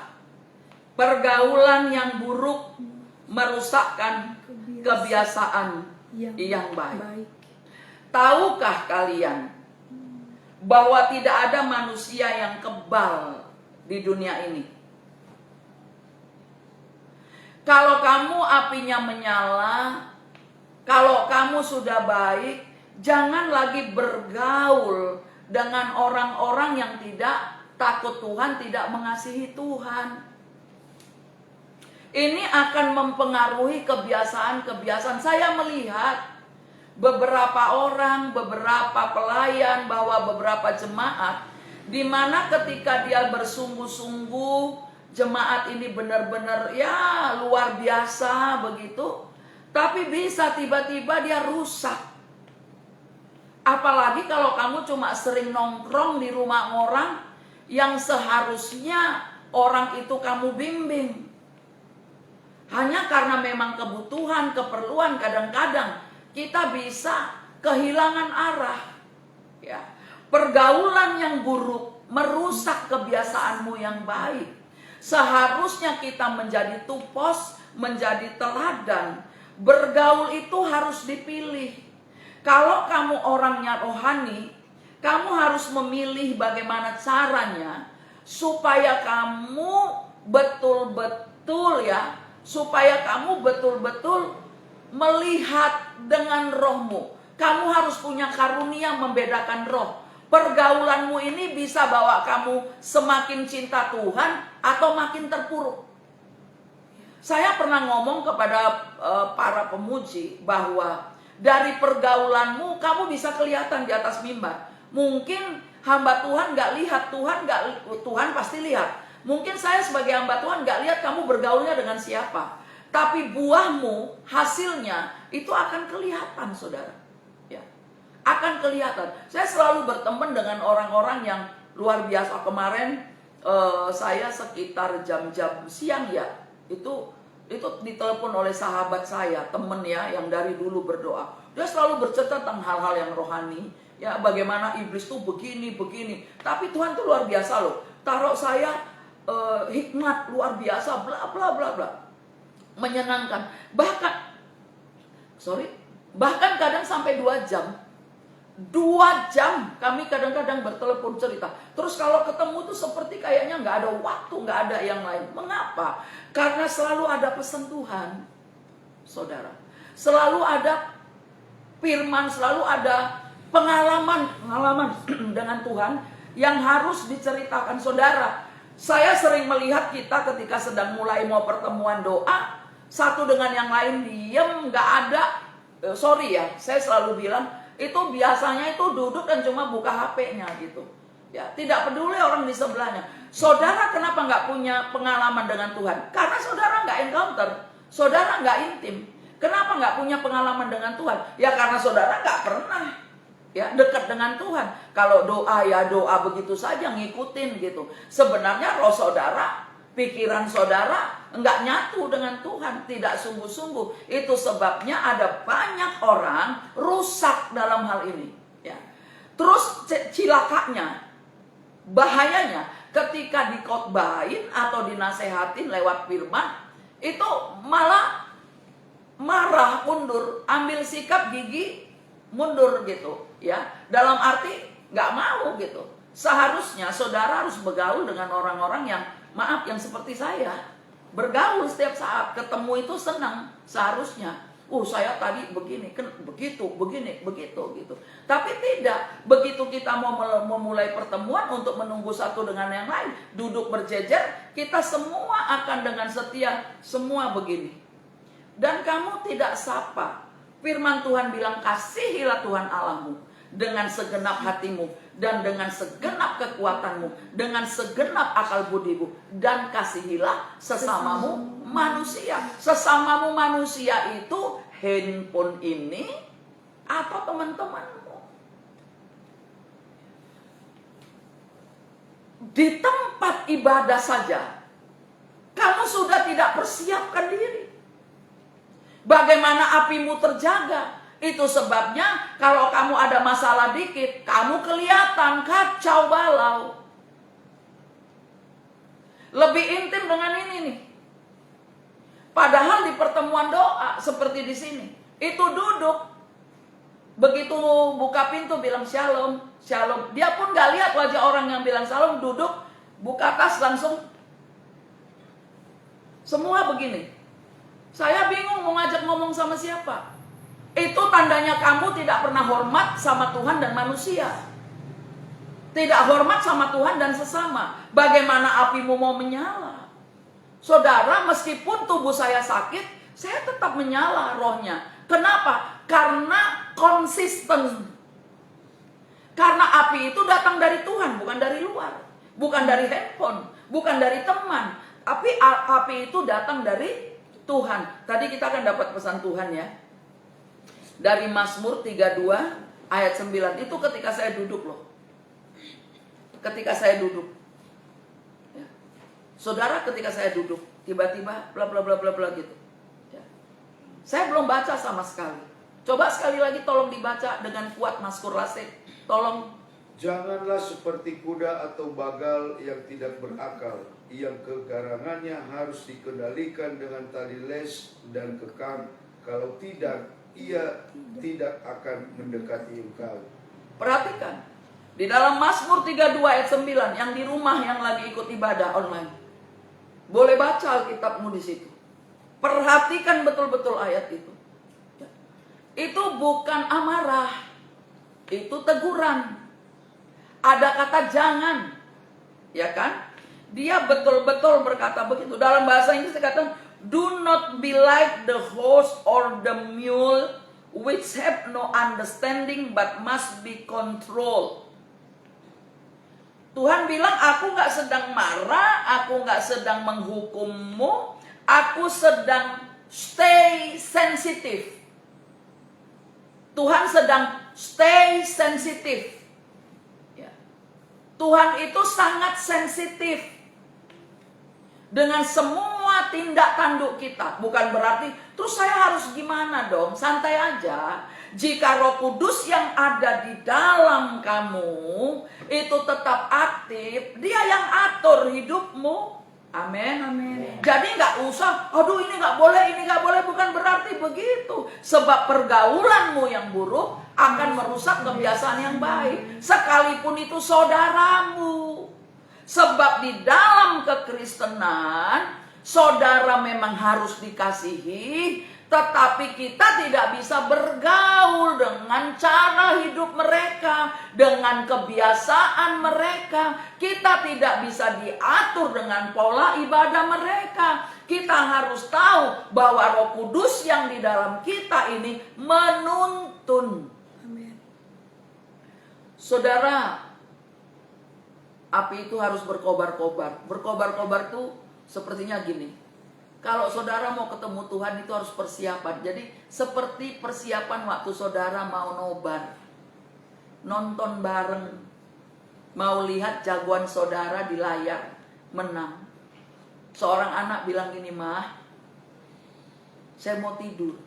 Pergaulan yang buruk merusakkan kebiasaan yang baik. Tahukah kalian bahwa tidak ada manusia yang kebal di dunia ini? Kalau kamu apinya menyala, kalau kamu sudah baik, jangan lagi bergaul dengan orang-orang yang tidak takut Tuhan, tidak mengasihi Tuhan. Ini akan mempengaruhi kebiasaan-kebiasaan. Saya melihat beberapa orang, beberapa pelayan, bahwa beberapa jemaat, di mana ketika dia bersungguh-sungguh, jemaat ini benar-benar ya luar biasa begitu, tapi bisa tiba-tiba dia rusak. Apalagi kalau kamu cuma sering nongkrong di rumah orang yang seharusnya orang itu kamu bimbing. Hanya karena memang kebutuhan, keperluan, kadang-kadang kita bisa kehilangan arah. Ya. Pergaulan yang buruk merusak kebiasaanmu yang baik. Seharusnya kita menjadi tupos, menjadi teladan. Bergaul itu harus dipilih. Kalau kamu orangnya rohani, kamu harus memilih bagaimana caranya supaya kamu betul-betul melihat dengan rohmu. Kamu harus punya karunia membedakan roh. Pergaulanmu ini bisa bawa kamu semakin cinta Tuhan atau makin terpuruk. Saya pernah ngomong kepada para pemuji bahwa dari pergaulanmu kamu bisa kelihatan di atas mimbar. Mungkin hamba Tuhan gak lihat, Tuhan pasti lihat. Mungkin saya sebagai hamba Tuhan gak lihat kamu bergaulnya dengan siapa. Tapi buahmu, hasilnya itu akan kelihatan, saudara. Ya, akan kelihatan. Saya selalu berteman dengan orang-orang yang luar biasa. Kemarin saya sekitar jam-jam siang ya, itu ditelepon oleh sahabat saya, temen ya, yang dari dulu berdoa. Dia selalu bercerita tentang hal-hal yang rohani, ya, bagaimana iblis tuh begini. Tapi Tuhan tuh luar biasa loh. Taruh saya hikmat luar biasa, bla bla bla bla, menyenangkan. Bahkan kadang sampai 2 jam. 2 jam kami kadang-kadang bertelepon cerita. Terus kalau ketemu tuh seperti kayaknya nggak ada waktu, nggak ada yang lain. Mengapa? Karena selalu ada pesan Tuhan, saudara. Selalu ada firman, selalu ada pengalaman dengan Tuhan yang harus diceritakan, saudara. Saya sering melihat kita ketika sedang mulai mau pertemuan doa, satu dengan yang lain diem, nggak ada. Saya selalu bilang, itu biasanya itu duduk dan cuma buka HP-nya gitu. Ya, tidak peduli orang di sebelahnya. Saudara kenapa nggak punya pengalaman dengan Tuhan? Karena saudara nggak encounter, saudara nggak intim. Kenapa nggak punya pengalaman dengan Tuhan? Ya karena saudara nggak pernah dekat dengan Tuhan. Kalau doa ya doa begitu saja, ngikutin gitu. Sebenarnya roh saudara, pikiran saudara nggak nyatu dengan Tuhan, tidak sungguh-sungguh. Itu sebabnya ada banyak orang rusak dalam hal ini. Ya. Terus cilakanya, bahayanya, ketika dikotbahin atau dinasehatin lewat firman, itu malah marah, mundur, ambil sikap gigi, mundur gitu. Ya, dalam arti nggak mau gitu. Seharusnya saudara harus bergaul dengan orang-orang yang yang seperti saya. Bergaul setiap saat, ketemu itu senang seharusnya. Saya tadi begini, kan begitu, begini, begitu gitu. Tapi tidak, begitu kita mau memulai pertemuan untuk menunggu satu dengan yang lain, duduk berjejer, kita semua akan dengan setia, semua begini. Dan kamu tidak sapa. Firman Tuhan bilang, kasihilah Tuhan Allahmu dengan segenap hatimu, dan dengan segenap kekuatanmu, dengan segenap akal budimu, dan kasihilah sesamamu manusia. Sesamamu manusia itu handphone ini atau teman-temanmu. Di tempat ibadah saja kamu sudah tidak persiapkan diri. Bagaimana apimu terjaga? Itu sebabnya kalau kamu ada masalah dikit, kamu kelihatan kacau balau. Lebih intim dengan ini nih. Padahal di pertemuan doa seperti di sini, itu duduk, begitu buka pintu bilang shalom, shalom. Dia pun gak lihat wajah orang yang bilang shalom, duduk, buka tas langsung. Semua begini. Saya bingung mau ngajak ngomong sama siapa. Itu tandanya kamu tidak pernah hormat sama Tuhan dan manusia. Tidak hormat sama Tuhan dan sesama. Bagaimana apimu mau menyala? Saudara, meskipun tubuh saya sakit, saya tetap menyala rohnya. Kenapa? Karena konsisten. Karena api itu datang dari Tuhan, bukan dari luar. Bukan dari handphone, bukan dari teman. Tapi api itu datang dari Tuhan. Tadi kita akan dapat pesan Tuhan ya. Dari Mazmur 32 ayat 9. Itu ketika saya duduk loh. Ketika saya duduk. Ya. Saudara, ketika saya duduk, tiba-tiba bla bla bla bla bla gitu. Ya. Saya belum baca sama sekali. Coba sekali lagi tolong dibaca dengan kuat, Mas Kurlasek. Tolong. Janganlah seperti kuda atau bagal yang tidak berakal, yang kegarangannya harus dikendalikan dengan tali les dan kekang. Kalau tidak, ia tidak akan mendekati engkau. Perhatikan. Di dalam Mazmur 32 ayat 9, yang di rumah yang lagi ikut ibadah online, boleh baca Alkitabmu di situ. Perhatikan betul-betul ayat itu. Itu bukan amarah, itu teguran. Ada kata jangan, ya kan? Dia betul-betul berkata begitu. Dalam bahasa Inggris dikatakan, do not be like the horse or the mule, which have no understanding but must be controlled. Tuhan bilang, aku gak sedang marah, aku gak sedang menghukummu, aku sedang stay sensitive. Tuhan sedang stay sensitive. Ya. Tuhan itu sangat sensitif dengan semua tindak tanduk kita. Bukan berarti, terus saya harus gimana dong? Santai aja. Jika Roh Kudus yang ada di dalam kamu itu tetap aktif, Dia yang atur hidupmu. Amin. Amin. Jadi nggak usah, aduh ini nggak boleh, ini nggak boleh. Bukan berarti begitu. Sebab pergaulanmu yang buruk akan merusak kebiasaan yang baik. Sekalipun itu saudaramu. Sebab di dalam kekristenan, saudara memang harus dikasihi, tetapi kita tidak bisa bergaul dengan cara hidup mereka, dengan kebiasaan mereka. Kita tidak bisa diatur dengan pola ibadah mereka. Kita harus tahu bahwa Roh Kudus yang di dalam kita ini menuntun. Amin. Saudara, api itu harus berkobar-kobar. Berkobar-kobar tuh sepertinya gini. Kalau saudara mau ketemu Tuhan itu harus persiapan. Jadi seperti persiapan waktu saudara mau nobar, nonton bareng, mau lihat jagoan saudara di layar menang. Seorang anak bilang gini, mah, saya mau tidur.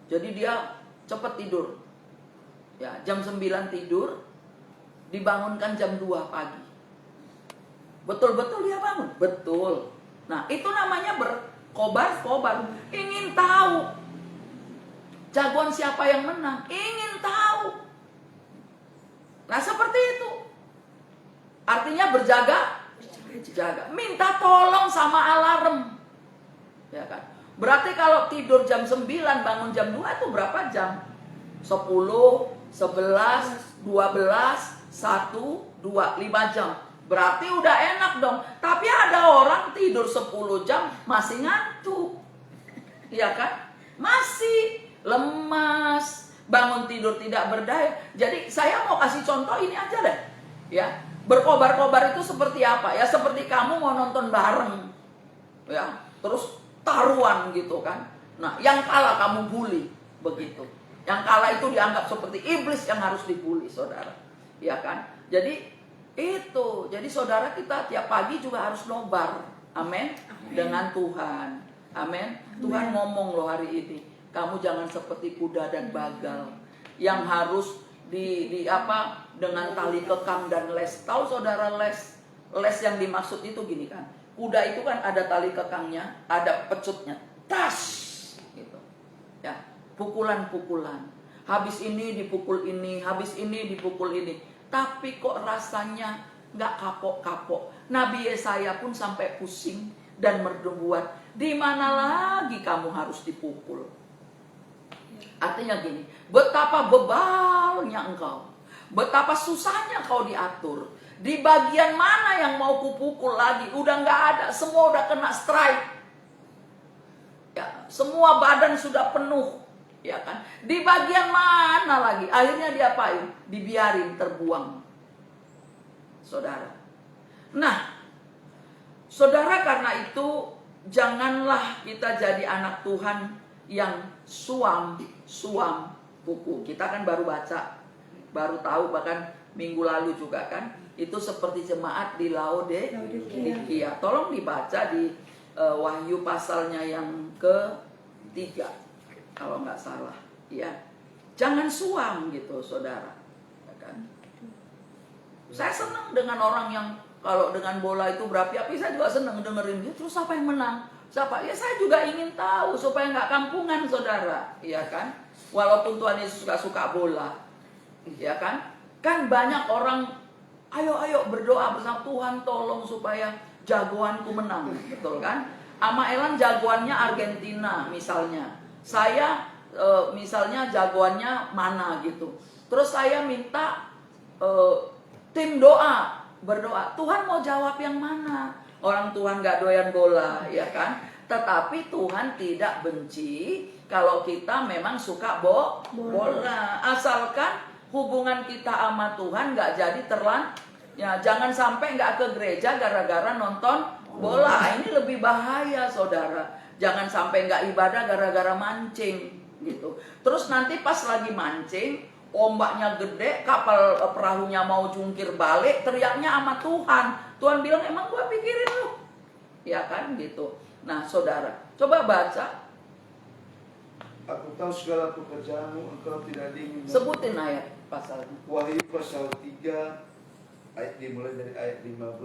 Jadi dia cepat tidur. Ya, jam 9 tidur, dibangunkan jam 2 pagi. Betul-betul dia bangun? Betul. Nah, itu namanya berkobar-kobar. Ingin tahu jagoan siapa yang menang. Ingin tahu. Nah, seperti itu. Artinya berjaga. Minta tolong sama alarm. Ya kan? Berarti kalau tidur jam 9, bangun jam 2 itu berapa jam? 10, 11, 12, 1, 2, 5 jam. Berarti udah enak dong. Tapi ada orang tidur 10 jam masih ngantuk. Iya kan? Masih lemas, bangun tidur tidak berdaya. Jadi saya mau kasih contoh ini aja deh. Ya, berkobar-kobar itu seperti apa? Ya seperti kamu mau nonton bareng. Ya, terus taruhan gitu kan. Nah, yang kalah kamu bully, begitu. Yang kalah itu dianggap seperti iblis yang harus dibully, saudara. Ya kan? Jadi saudara kita tiap pagi juga harus nobar. Amin. Dengan Tuhan. Amin. Tuhan ngomong loh hari ini, kamu jangan seperti kuda dan bagal yang harus dengan tali kekang dan les. Tahu saudara les yang dimaksud itu gini kan? Kuda itu kan ada tali kekangnya, ada pecutnya. Tas gitu. Ya, pukulan-pukulan. Habis ini dipukul ini, habis ini dipukul ini. Tapi kok rasanya nggak kapok-kapok. Nabi Yesaya pun sampai pusing dan berdebuat. Di mana lagi kamu harus dipukul? Artinya gini, betapa bebalnya engkau. Betapa susahnya kau diatur. Di bagian mana yang mau kupukul lagi? Udah nggak ada, semua udah kena strike. Ya, semua badan sudah penuh. Ya kan? Di bagian mana lagi? Akhirnya diapain? Dibiarin terbuang. Saudara. Nah, saudara, karena itu janganlah kita jadi anak Tuhan yang suam buku. Kita kan baru baca, baru tahu, bahkan minggu lalu juga kan. Itu seperti jemaat di Laodikia. Tolong dibaca di Wahyu pasalnya yang ke-3 kalau nggak salah, ya. Jangan suam gitu, saudara, ya kan? Saya senang dengan orang yang kalau dengan bola itu berapi-api, saya juga senang dengerin dia. Terus siapa yang menang? Siapa? Ya saya juga ingin tahu supaya nggak kampungan, saudara, ya kan? Walaupun Tuhan Yesus nggak suka bola, ya kan? Kan banyak orang, ayo berdoa bersama Tuhan, tolong supaya jagoanku menang, betul kan? Ama Elan jagoannya Argentina misalnya, saya misalnya jagoannya mana gitu. Terus saya minta tim doa, berdoa, Tuhan mau jawab yang mana? Orang Tuhan gak doyan bola, ya kan? Tetapi Tuhan tidak benci kalau kita memang suka bola. Asalkan hubungan kita sama Tuhan gak jadi ya, jangan sampai gak ke gereja gara-gara nonton bola. Ini lebih bahaya, saudara. Jangan sampai gak ibadah gara-gara mancing gitu. Terus nanti pas lagi mancing, ombaknya gede, kapal perahunya mau jungkir balik, teriaknya sama Tuhan. Tuhan bilang, emang gua pikirin lu? Ya kan gitu. Nah, saudara, coba baca. Aku tahu segala pekerjaanmu, engkau tidak dingin. Sebutin ayat pasalnya. Wahyu pasal 3 ayat dimulai dari ayat 15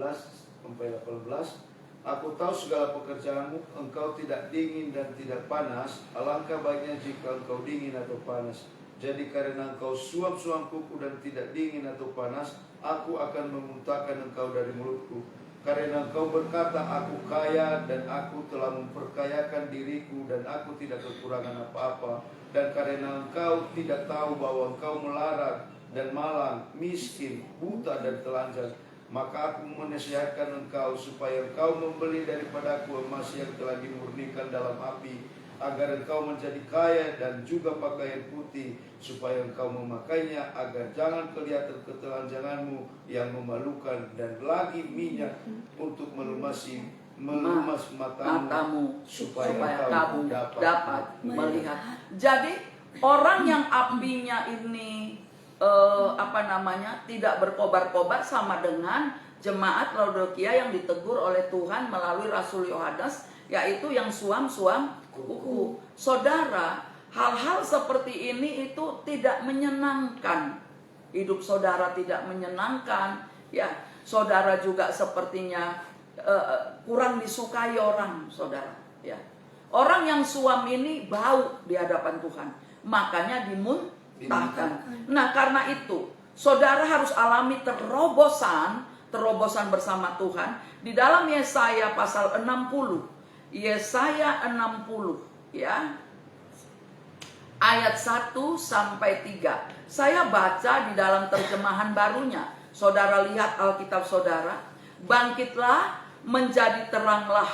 sampai 18. Aku tahu segala pekerjaanmu, engkau tidak dingin dan tidak panas. Alangkah baiknya jika engkau dingin atau panas. Jadi karena engkau suam-suam kuku dan tidak dingin atau panas, aku akan memuntahkan engkau dari mulutku. Karena engkau berkata, aku kaya dan aku telah memperkayakan diriku dan aku tidak kekurangan apa-apa. Dan karena engkau tidak tahu bahwa engkau melarat dan malang, miskin, buta dan telanjang, maka aku menasihatkan engkau supaya engkau membeli daripadaku emas yang telah dimurnikan dalam api, agar engkau menjadi kaya, dan juga pakaian putih, supaya engkau memakainya, agar jangan kelihatan ketelanjanganmu yang memalukan, dan lagi minyak untuk melumas matamu, supaya kamu engkau dapat melihat. Jadi orang yang apinya ini tidak berkobar-kobar sama dengan jemaat Laodikia yang ditegur oleh Tuhan melalui Rasul Yohanes, yaitu yang suam-suam kuku. Saudara, hal-hal seperti ini itu tidak menyenangkan. Hidup saudara tidak menyenangkan, ya. Saudara juga sepertinya kurang disukai orang, saudara, ya. Orang yang suam ini bau di hadapan Tuhan, makanya dimuntahkan. Nah, karena itu saudara harus alami terobosan bersama Tuhan di dalam Yesaya pasal 60. Yesaya 60, ya, ayat 1 sampai 3. Saya baca di dalam terjemahan barunya. Saudara lihat Alkitab saudara. Bangkitlah, menjadi teranglah,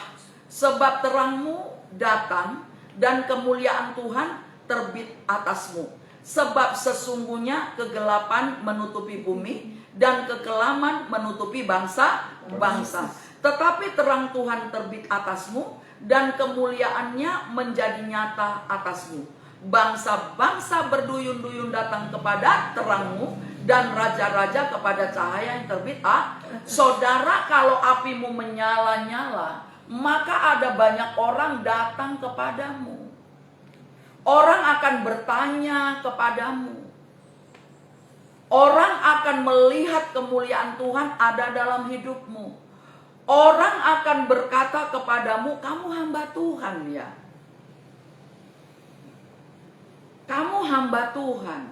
sebab terangmu datang dan kemuliaan Tuhan terbit atasmu. Sebab sesungguhnya kegelapan menutupi bumi dan kekelaman menutupi bangsa-bangsa. Tetapi terang Tuhan terbit atasmu dan kemuliaannya menjadi nyata atasmu. Bangsa-bangsa berduyun-duyun datang kepada terangmu, dan raja-raja kepada cahaya yang terbit. Saudara, kalau apimu menyala-nyala, maka ada banyak orang datang kepadamu. Orang akan bertanya kepadamu. Orang akan melihat kemuliaan Tuhan ada dalam hidupmu. Orang akan berkata kepadamu, kamu hamba Tuhan ya. Kamu hamba Tuhan.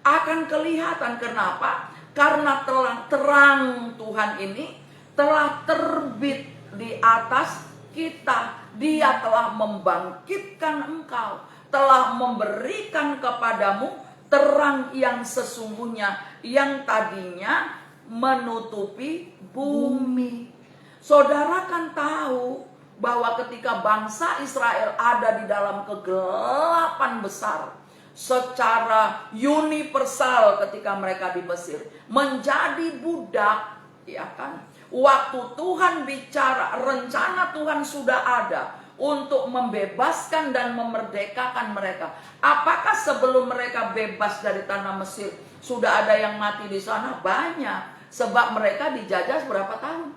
Akan kelihatan, kenapa? Karena terang Tuhan ini telah terbit di atas kita. Dia telah membangkitkan engkau, telah memberikan kepadamu terang yang sesungguhnya, yang tadinya menutupi bumi. Saudara kan tahu bahwa ketika bangsa Israel ada di dalam kegelapan besar, secara universal ketika mereka di Mesir menjadi budak, ya kan? Waktu Tuhan bicara, rencana Tuhan sudah ada untuk membebaskan dan memerdekakan mereka. Apakah sebelum mereka bebas dari tanah Mesir sudah ada yang mati di sana? Banyak. Sebab mereka dijajah berapa tahun?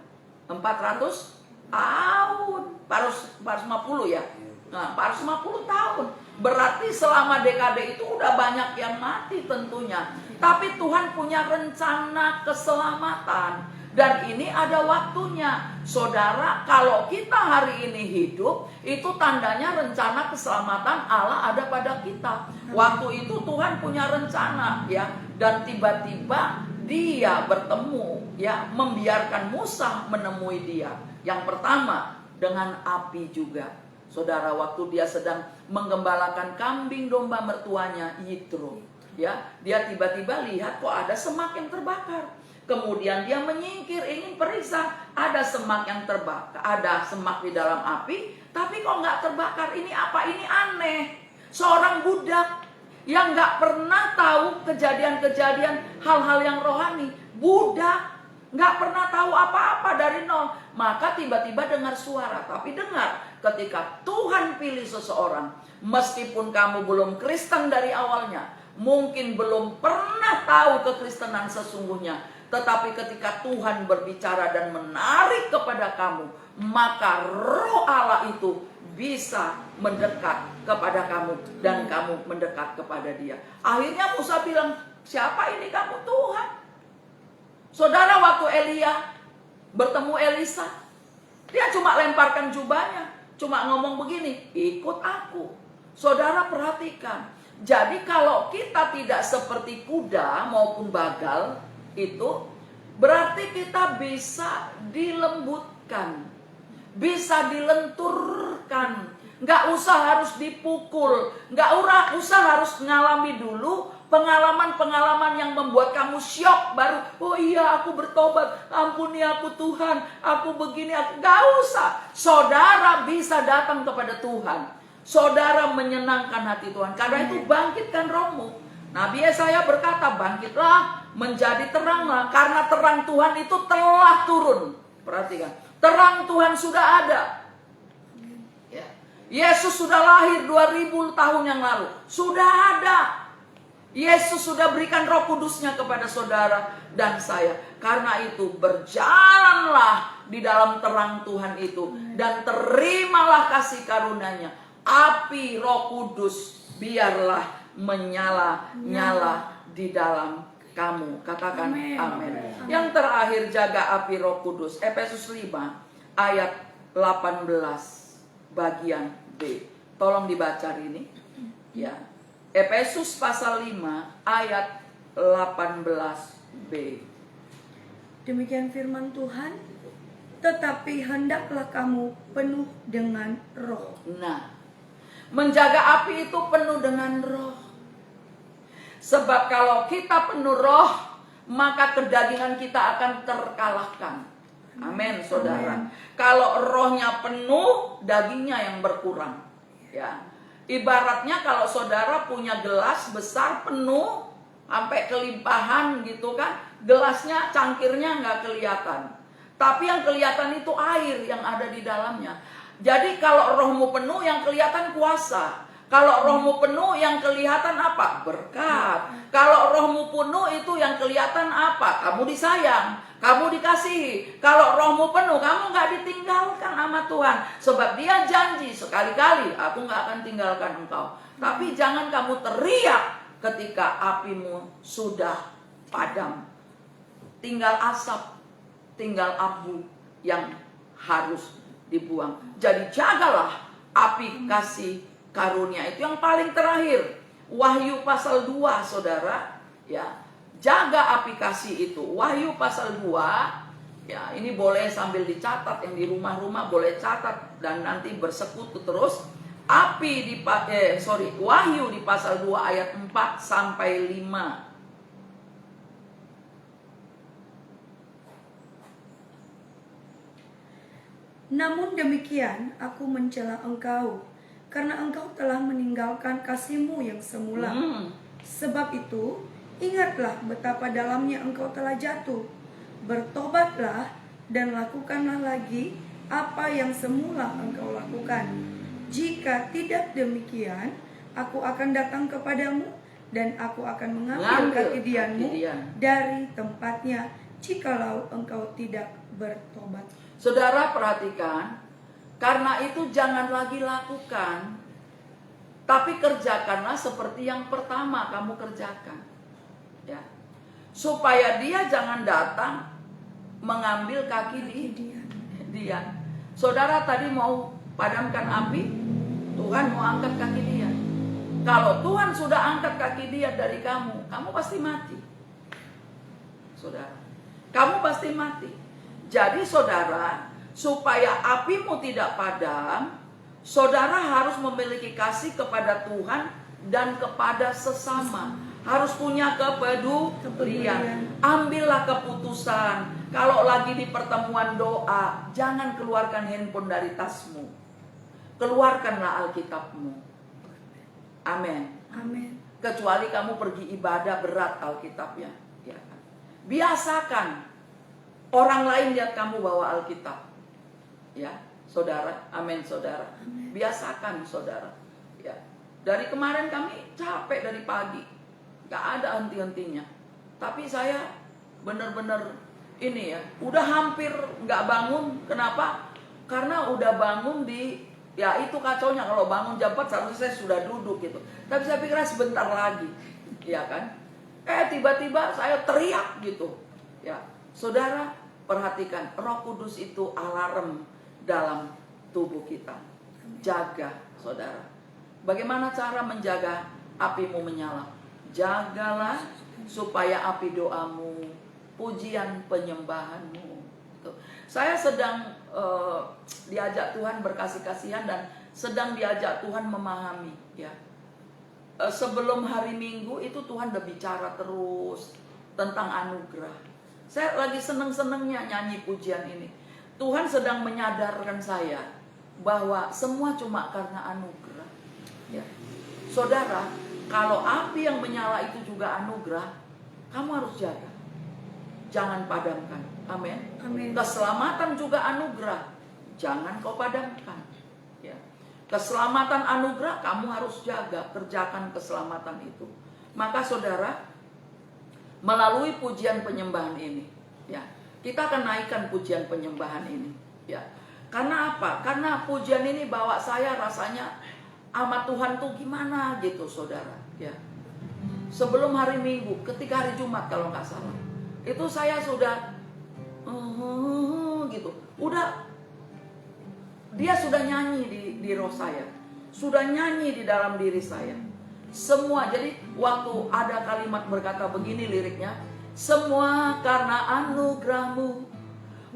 400 tahun. 450 ya. Nah, 450 tahun. Berarti selama dekade itu udah banyak yang mati tentunya. Tapi Tuhan punya rencana keselamatan. Dan ini ada waktunya. Saudara, kalau kita hari ini hidup, itu tandanya rencana keselamatan Allah ada pada kita. Waktu itu Tuhan punya rencana ya. Dan tiba-tiba dia bertemu ya, membiarkan Musa menemui dia. Yang pertama dengan api juga. Saudara, waktu dia sedang menggembalakan kambing domba mertuanya Yitro, ya, dia tiba-tiba lihat kok ada semak yang terbakar. Kemudian dia menyingkir, ingin periksa, ada semak yang terbakar, ada semak di dalam api, tapi kok nggak terbakar. Ini apa? Ini aneh. Seorang budak yang nggak pernah tahu kejadian-kejadian hal-hal yang rohani, budak, nggak pernah tahu apa-apa dari nol. Maka tiba-tiba dengar suara. Tapi dengar, ketika Tuhan pilih seseorang, meskipun kamu belum Kristen dari awalnya, mungkin belum pernah tahu kekristenan sesungguhnya, tetapi ketika Tuhan berbicara dan menarik kepada kamu, maka Roh Allah itu bisa mendekat kepada kamu dan kamu mendekat kepada Dia. Akhirnya Musa bilang, siapa ini kamu? Tuhan. Saudara, waktu Elia bertemu Elisa, dia cuma lemparkan jubahnya, cuma ngomong begini, ikut aku. Saudara perhatikan, jadi kalau kita tidak seperti kuda maupun bagal, itu berarti kita bisa dilembutkan, bisa dilenturkan. Nggak usah harus dipukul, nggak usah harus ngalami dulu pengalaman-pengalaman yang membuat kamu syok baru, oh iya aku bertobat, ampuni aku Tuhan, aku begini, aku nggak usah. Saudara bisa datang kepada Tuhan, saudara menyenangkan hati Tuhan, karena itu bangkitkan rohmu. Nabi Yesaya berkata, bangkitlah menjadi teranglah, karena terang Tuhan itu telah turun. Perhatikan, terang Tuhan sudah ada. Yesus sudah lahir 2000 tahun yang lalu, sudah ada. Yesus sudah berikan Roh Kudusnya kepada saudara dan saya. Karena itu berjalanlah di dalam terang Tuhan itu, dan terimalah kasih karunia-Nya. Api Roh Kudus biarlah menyala-nyala di dalam kamu. Katakan amin. Yang terakhir, jaga api Roh Kudus. Efesus 5 ayat 18 bagian B. Tolong dibaca ini ya. Efesus pasal 5 ayat 18b. Demikian firman Tuhan, tetapi hendaklah kamu penuh dengan roh. Nah, menjaga api itu penuh dengan roh. Sebab kalau kita penuh roh, maka kedagingan kita akan terkalahkan. Amin, saudara. Amen. Kalau rohnya penuh, dagingnya yang berkurang. Ya. Ibaratnya kalau saudara punya gelas besar penuh sampai kelimpahan gitu kan, gelasnya, cangkirnya nggak kelihatan, tapi yang kelihatan itu air yang ada di dalamnya. Jadi kalau rohmu penuh, yang kelihatan kuasa. Kalau rohmu penuh, yang kelihatan apa? Berkat. Kalau rohmu penuh, itu yang kelihatan apa? Kamu disayang, kamu dikasihi. Kalau rohmu penuh, kamu gak ditinggalkan sama Tuhan. Sebab Dia janji sekali-kali, aku gak akan tinggalkan engkau. Tapi jangan kamu teriak ketika apimu sudah padam. Tinggal asap, tinggal abu yang harus dibuang. Jadi jagalah api kasih karunia itu. Yang paling terakhir, Wahyu pasal 2, saudara, ya. Jaga api kasih itu. Wahyu pasal 2, ya, ini boleh sambil dicatat, yang di rumah-rumah boleh catat dan nanti bersekutu terus. Wahyu di pasal 2 ayat 4 sampai 5. Namun demikian, aku mencela engkau, karena engkau telah meninggalkan kasih-Mu yang semula. Sebab itu, ingatlah betapa dalamnya engkau telah jatuh. Bertobatlah dan lakukanlah lagi apa yang semula engkau lakukan. Jika tidak demikian, aku akan datang kepadamu dan aku akan mengambil kekedianmu dari tempatnya jikalau engkau tidak bertobat. Saudara perhatikan, karena itu jangan lagi lakukan, tapi kerjakanlah seperti yang pertama kamu kerjakan. Ya. Supaya dia jangan datang mengambil kaki dia. Saudara tadi mau padamkan api, Tuhan mau angkat kaki dia. Kalau Tuhan sudah angkat kaki dia dari kamu, kamu pasti mati. Saudara, kamu pasti mati. Jadi saudara, supaya apimu tidak padam, saudara harus memiliki kasih kepada Tuhan dan kepada sesama. Harus punya kepedulian. Ambillah keputusan. Kalau lagi di pertemuan doa, jangan keluarkan handphone dari tasmu. Keluarkanlah Alkitabmu. Amin. Amin. Kecuali kamu pergi ibadah berat Alkitabnya. Ya. Biasakan orang lain lihat kamu bawa Alkitab. Ya, saudara. Amin, saudara. Amin. Biasakan, saudara. Ya. Dari kemarin kami capek dari pagi. Gak ada henti-hentinya. Tapi saya benar-benar ini ya, udah hampir gak bangun. Kenapa? Karena udah bangun ya itu kacaunya, kalau bangun jam 4 seharusnya saya sudah duduk gitu. Tapi saya pikir sebentar lagi, ya kan? Tiba-tiba saya teriak gitu. Ya, saudara perhatikan, Roh Kudus itu alarm dalam tubuh kita. Jaga, saudara. Bagaimana cara menjaga apimu menyala? Jagalah supaya api doamu, pujian penyembahanmu. Saya sedang diajak Tuhan berkasih-kasihan dan sedang diajak Tuhan memahami. Ya, sebelum hari Minggu itu Tuhan udah bicara terus tentang anugerah. Saya lagi seneng-senengnya nyanyi pujian ini. Tuhan sedang menyadarkan saya bahwa semua cuma karena anugerah. Ya, saudara, kalau api yang menyala itu juga anugerah, kamu harus jaga. Jangan padamkan. Amin. Amin. Keselamatan juga anugerah. Jangan kau padamkan. Ya. Keselamatan anugerah kamu harus jaga, kerjakan keselamatan itu. Maka saudara, melalui pujian penyembahan ini, ya, kita akan naikkan pujian penyembahan ini. Ya. Karena apa? Karena pujian ini bawa saya rasanya sama Tuhan tuh gimana gitu, saudara. Ya. Sebelum hari Minggu, ketika hari Jumat kalau nggak salah, itu saya sudah gitu. Dia sudah nyanyi di roh saya. Sudah nyanyi di dalam diri saya. Semua, jadi waktu ada kalimat berkata begini liriknya, semua karena anugerahmu,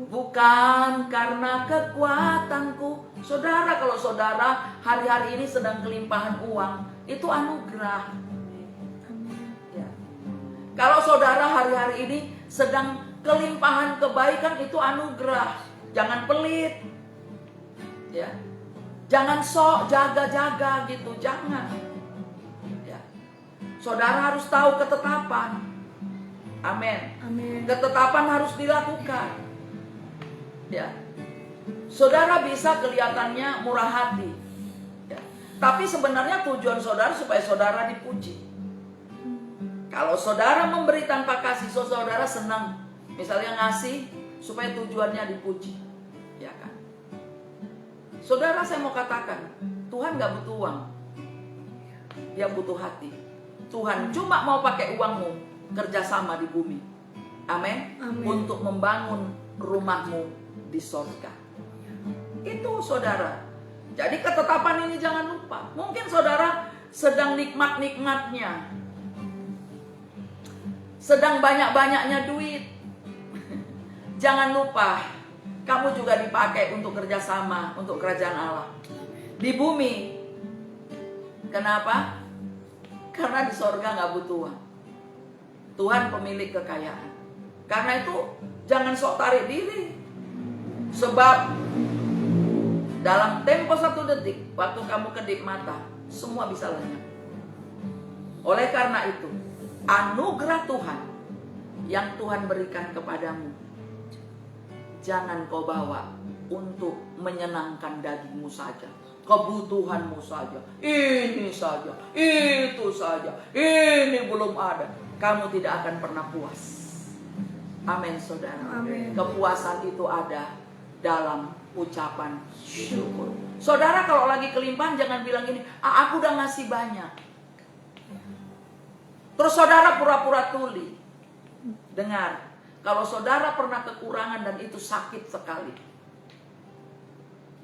bukan karena kekuatanku. Saudara, kalau saudara hari-hari ini sedang kelimpahan uang, itu anugerah. Ya. Kalau saudara hari-hari ini sedang kelimpahan kebaikan, itu anugerah. Jangan pelit. Ya. Jangan sok jaga-jaga gitu, jangan. Ya. Saudara harus tahu ketetapan. Amin. Amin. Ketetapan harus dilakukan. Ya. Saudara bisa kelihatannya murah hati. Ya. Tapi sebenarnya tujuan saudara supaya saudara dipuji. Kalau saudara memberi tanpa kasih, saudara senang. Misalnya ngasih supaya tujuannya dipuji, ya kan? Saudara, saya mau katakan, Tuhan gak butuh uang, Dia butuh hati. Tuhan cuma mau pakai uangmu kerjasama di bumi, amin, untuk membangun rumahmu di sorga. Itu saudara. Jadi ketetapan ini jangan lupa. Mungkin saudara sedang nikmat-nikmatnya, sedang banyak-banyaknya duit. Jangan lupa, kamu juga dipakai untuk kerjasama, untuk kerajaan Allah. Di bumi. Kenapa? Karena di sorga gak butuh uang. Tuhan pemilik kekayaan. Karena itu, jangan sok tarik diri. Sebab, dalam tempo 1 detik, waktu kamu kedip mata, semua bisa lenyap. Oleh karena itu, anugerah Tuhan yang Tuhan berikan kepadamu, jangan kau bawa untuk menyenangkan dagingmu saja, kebutuhanmu saja, ini saja, itu saja, ini belum ada. Kamu tidak akan pernah puas. Amin, saudara. Amin. Kepuasan itu ada dalam ucapan syukur. Saudara kalau lagi kelimpahan jangan bilang gini, aku udah ngasih banyak. Terus saudara pura-pura tuli. Dengar, kalau saudara pernah kekurangan dan itu sakit sekali,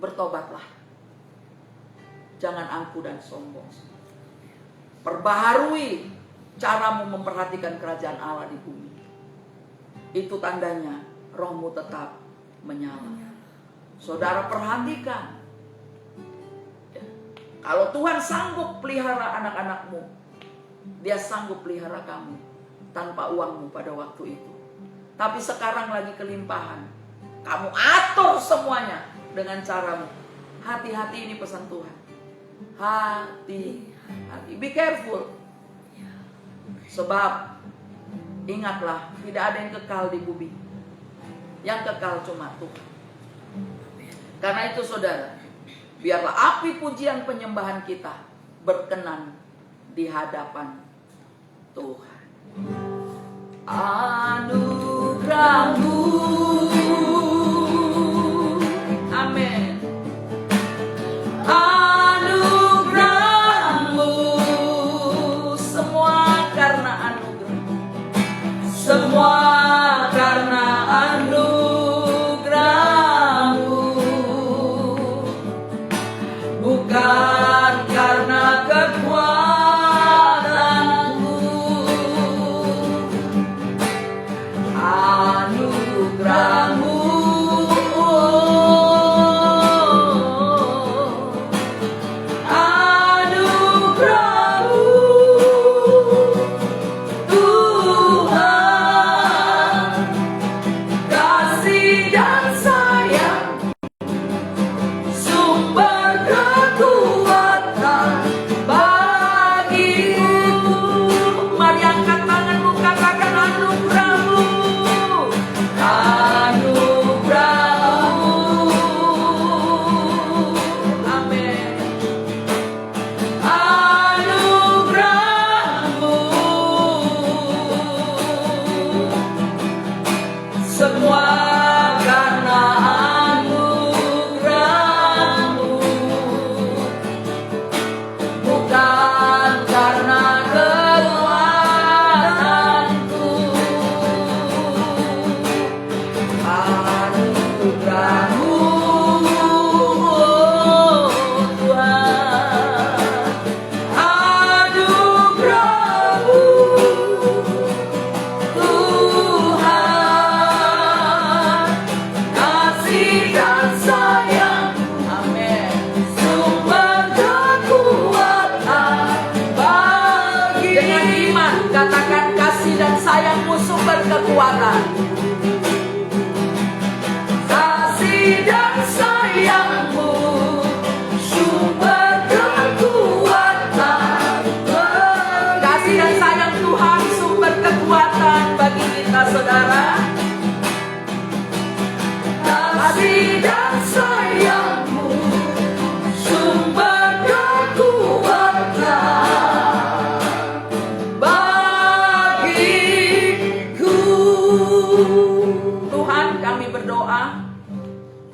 bertobatlah. Jangan angkuh dan sombong. Perbaharui caramu memperhatikan kerajaan Allah di bumi. Itu tandanya rohmu tetap menyala. Saudara perhatikan, ya, kalau Tuhan sanggup pelihara anak-anakmu, Dia sanggup pelihara kamu tanpa uangmu pada waktu itu. Tapi sekarang lagi kelimpahan, kamu atur semuanya dengan caramu. Hati-hati, ini pesan Tuhan. Hati-hati, be careful. Sebab ingatlah, tidak ada yang kekal di bumi. Yang kekal cuma Tuhan. Karena itu saudara, biarlah api pujian penyembahan kita berkenan di hadapan Tuhan. Anugerah-Mu, amin. Anugerah-Mu, semua karena anugerah, semua karena anugerah-Mu, bukan karena kekuatanmu. Anugerah-Mu, anugerah-Mu, Tuhan, kasih dan sayang, sumber kekuatan bagiku. Mari angkat tanganmu, katakan anugerah-Mu, anugerah-Mu, amin. Anugerah-Mu, semua karena anugerah-Mu, bukan karena kekuatanku. Anugerah-Mu, Tuhan, anugerah-Mu, Tuhan, kasih dan sayang, amin, sumber kekuatan bagi. Dengan iman katakan, kasih dan sayang-Mu sumber kekuatan. Kasih dan sayang-Mu sumber kekuatan. Kasih dan sayang Tuhan sumber kekuatan bagi kita, saudara. Kasih dan sayang-Mu sumber kekuatan bagiku. Tuhan, kami berdoa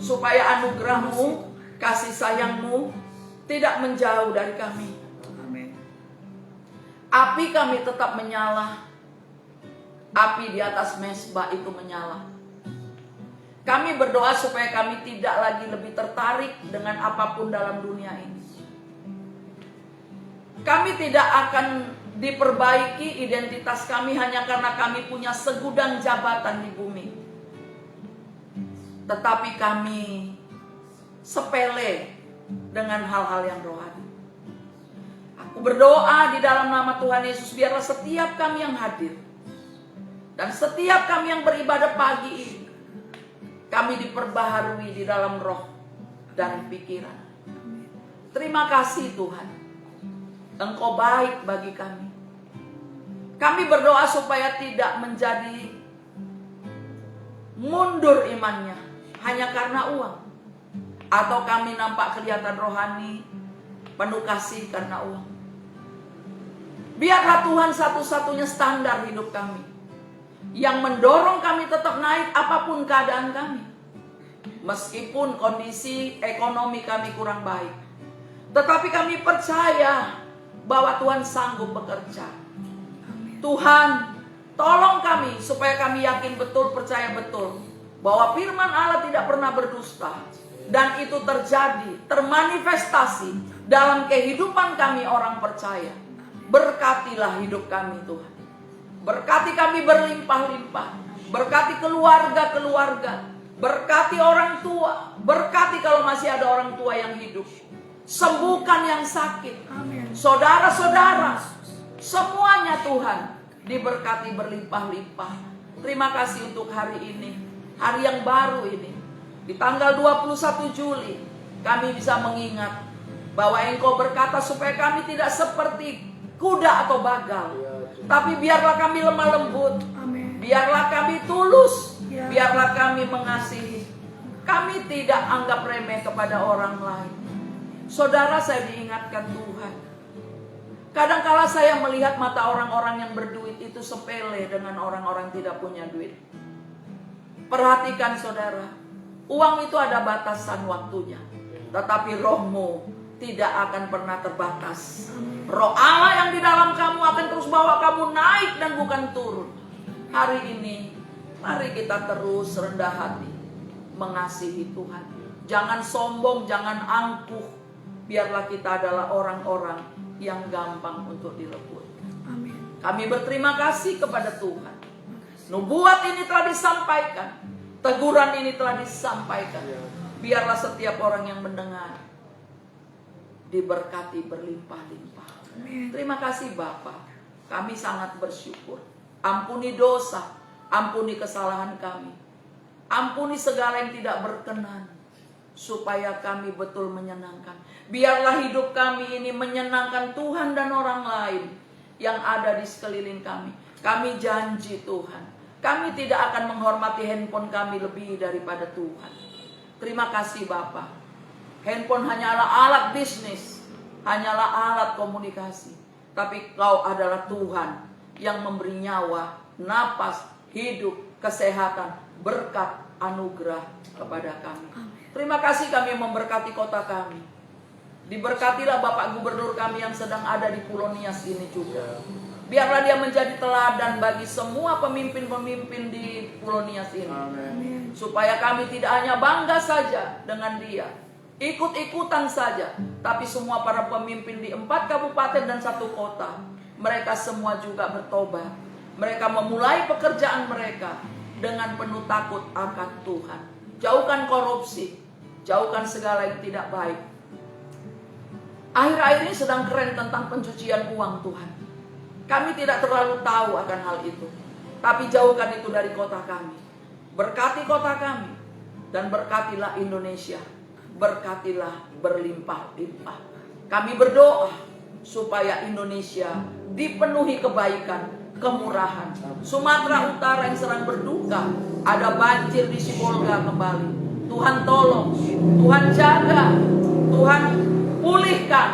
supaya anugerah-Mu, kasih sayang-Mu tidak menjauh dari kami. Amin. Api kami tetap menyala. Api di atas mezbah itu menyala. Kami berdoa supaya kami tidak lagi lebih tertarik dengan apapun dalam dunia ini. Kami tidak akan diperbaiki identitas kami hanya karena kami punya segudang jabatan di bumi. Tetapi kami sepele dengan hal-hal yang rohani. Aku berdoa di dalam nama Tuhan Yesus, biarlah setiap kami yang hadir dan setiap kami yang beribadah pagi ini, kami diperbaharui di dalam roh dan pikiran. Terima kasih Tuhan, Engkau baik bagi kami. Kami berdoa supaya tidak menjadi mundur imannya hanya karena uang, atau kami nampak kelihatan rohani penuh kasih karena uang. Biarlah Tuhan satu-satunya standar hidup kami. yang mendorong kami tetap naik apapun keadaan kami. Meskipun kondisi ekonomi kami kurang baik, tetapi kami percaya bahwa Tuhan sanggup bekerja. Tuhan, tolong kami supaya kami yakin betul, percaya betul bahwa firman Allah tidak pernah berdusta. Dan itu terjadi, termanifestasi dalam kehidupan kami orang percaya. Berkatilah hidup kami Tuhan. Berkati kami berlimpah-limpah. Berkati keluarga-keluarga. Berkati orang tua. Berkati kalau masih ada orang tua yang hidup. Sembuhkan yang sakit. Saudara-saudara, semuanya Tuhan diberkati berlimpah-limpah. Terima kasih untuk hari ini. Hari yang baru ini. Di tanggal 21 Juli kami bisa mengingat bahwa Engkau berkata supaya kami tidak seperti kuda atau bagal. Tapi biarlah kami lemah lembut. Biarlah kami tulus. Biarlah kami mengasihi. Kami tidak anggap remeh kepada orang lain. Saudara, saya diingatkan Tuhan. Kadangkala saya melihat mata orang-orang yang berduit itu sepele dengan orang-orang tidak punya duit. Perhatikan saudara, uang itu ada batasan waktunya. Tetapi rohmu tidak akan pernah terbatas. Roh Allah yang di dalam kamu akan terus bawa kamu naik dan bukan turun. Hari ini, mari kita terus rendah hati mengasihi Tuhan. Jangan sombong, jangan angkuh. Biarlah kita adalah orang-orang yang gampang untuk dilebutkan. Kami berterima kasih kepada Tuhan. Nubuat ini telah disampaikan. Teguran ini telah disampaikan. Biarlah setiap orang yang mendengar diberkati berlimpah-limpah. Terima kasih Bapa. Kami sangat bersyukur. Ampuni dosa, ampuni kesalahan kami. Ampuni segala yang tidak berkenan, supaya kami betul menyenangkan. Biarlah hidup kami ini menyenangkan Tuhan dan orang lain yang ada di sekeliling kami. Kami janji Tuhan, kami tidak akan menghormati handphone kami lebih daripada Tuhan. Terima kasih Bapa. Handphone hanyalah alat bisnis, hanyalah alat komunikasi. Tapi Kau adalah Tuhan yang memberi nyawa, napas, hidup, kesehatan, berkat, anugerah kepada kami. Terima kasih kami memberkati kota kami. Diberkatilah Bapak Gubernur kami yang sedang ada di Pulau Nias ini juga. Biarlah dia menjadi teladan bagi semua pemimpin-pemimpin di Pulau Nias ini. Amin. Supaya kami tidak hanya bangga saja dengan dia, ikut-ikutan saja, tapi semua para pemimpin di 4 kabupaten dan 1 kota, mereka semua juga bertobat. Mereka memulai pekerjaan mereka dengan penuh takut akan Tuhan. Jauhkan korupsi, jauhkan segala yang tidak baik. Akhir-akhir ini sedang keren tentang pencucian uang Tuhan. Kami tidak terlalu tahu akan hal itu, tapi jauhkan itu dari kota kami. Berkati kota kami, dan berkatilah Indonesia. Berkatilah berlimpah-limpah. Kami berdoa supaya Indonesia dipenuhi kebaikan, kemurahan. Sumatera Utara yang sedang berduka, ada banjir di Sibolga kembali. Tuhan tolong, Tuhan jaga, Tuhan pulihkan,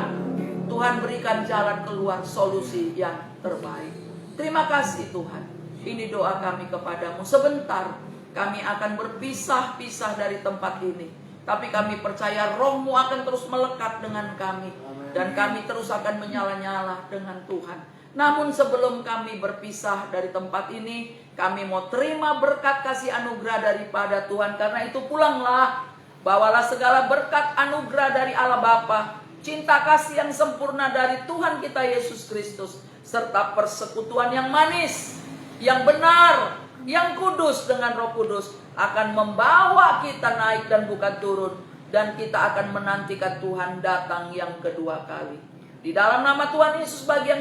Tuhan berikan jalan keluar, solusi yang terbaik. Terima kasih Tuhan. Ini doa kami kepadamu. Sebentar kami akan berpisah-pisah dari tempat ini, tapi kami percaya rohmu akan terus melekat dengan kami. Dan kami terus akan menyala-nyala dengan Tuhan. Namun sebelum kami berpisah dari tempat ini, kami mau terima berkat kasih anugerah daripada Tuhan. Karena itu pulanglah, bawalah segala berkat anugerah dari Allah Bapa, cinta kasih yang sempurna dari Tuhan kita Yesus Kristus, serta persekutuan yang manis, yang benar, yang kudus dengan Roh Kudus akan membawa kita naik dan bukan turun. Dan kita akan menantikan Tuhan datang yang kedua kali. Di dalam nama Tuhan Yesus, bagi yang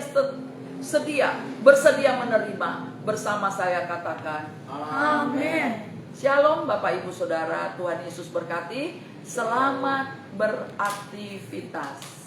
bersedia menerima, bersama saya katakan amin. Shalom Bapak Ibu Saudara, Tuhan Yesus berkati. Selamat beraktivitas.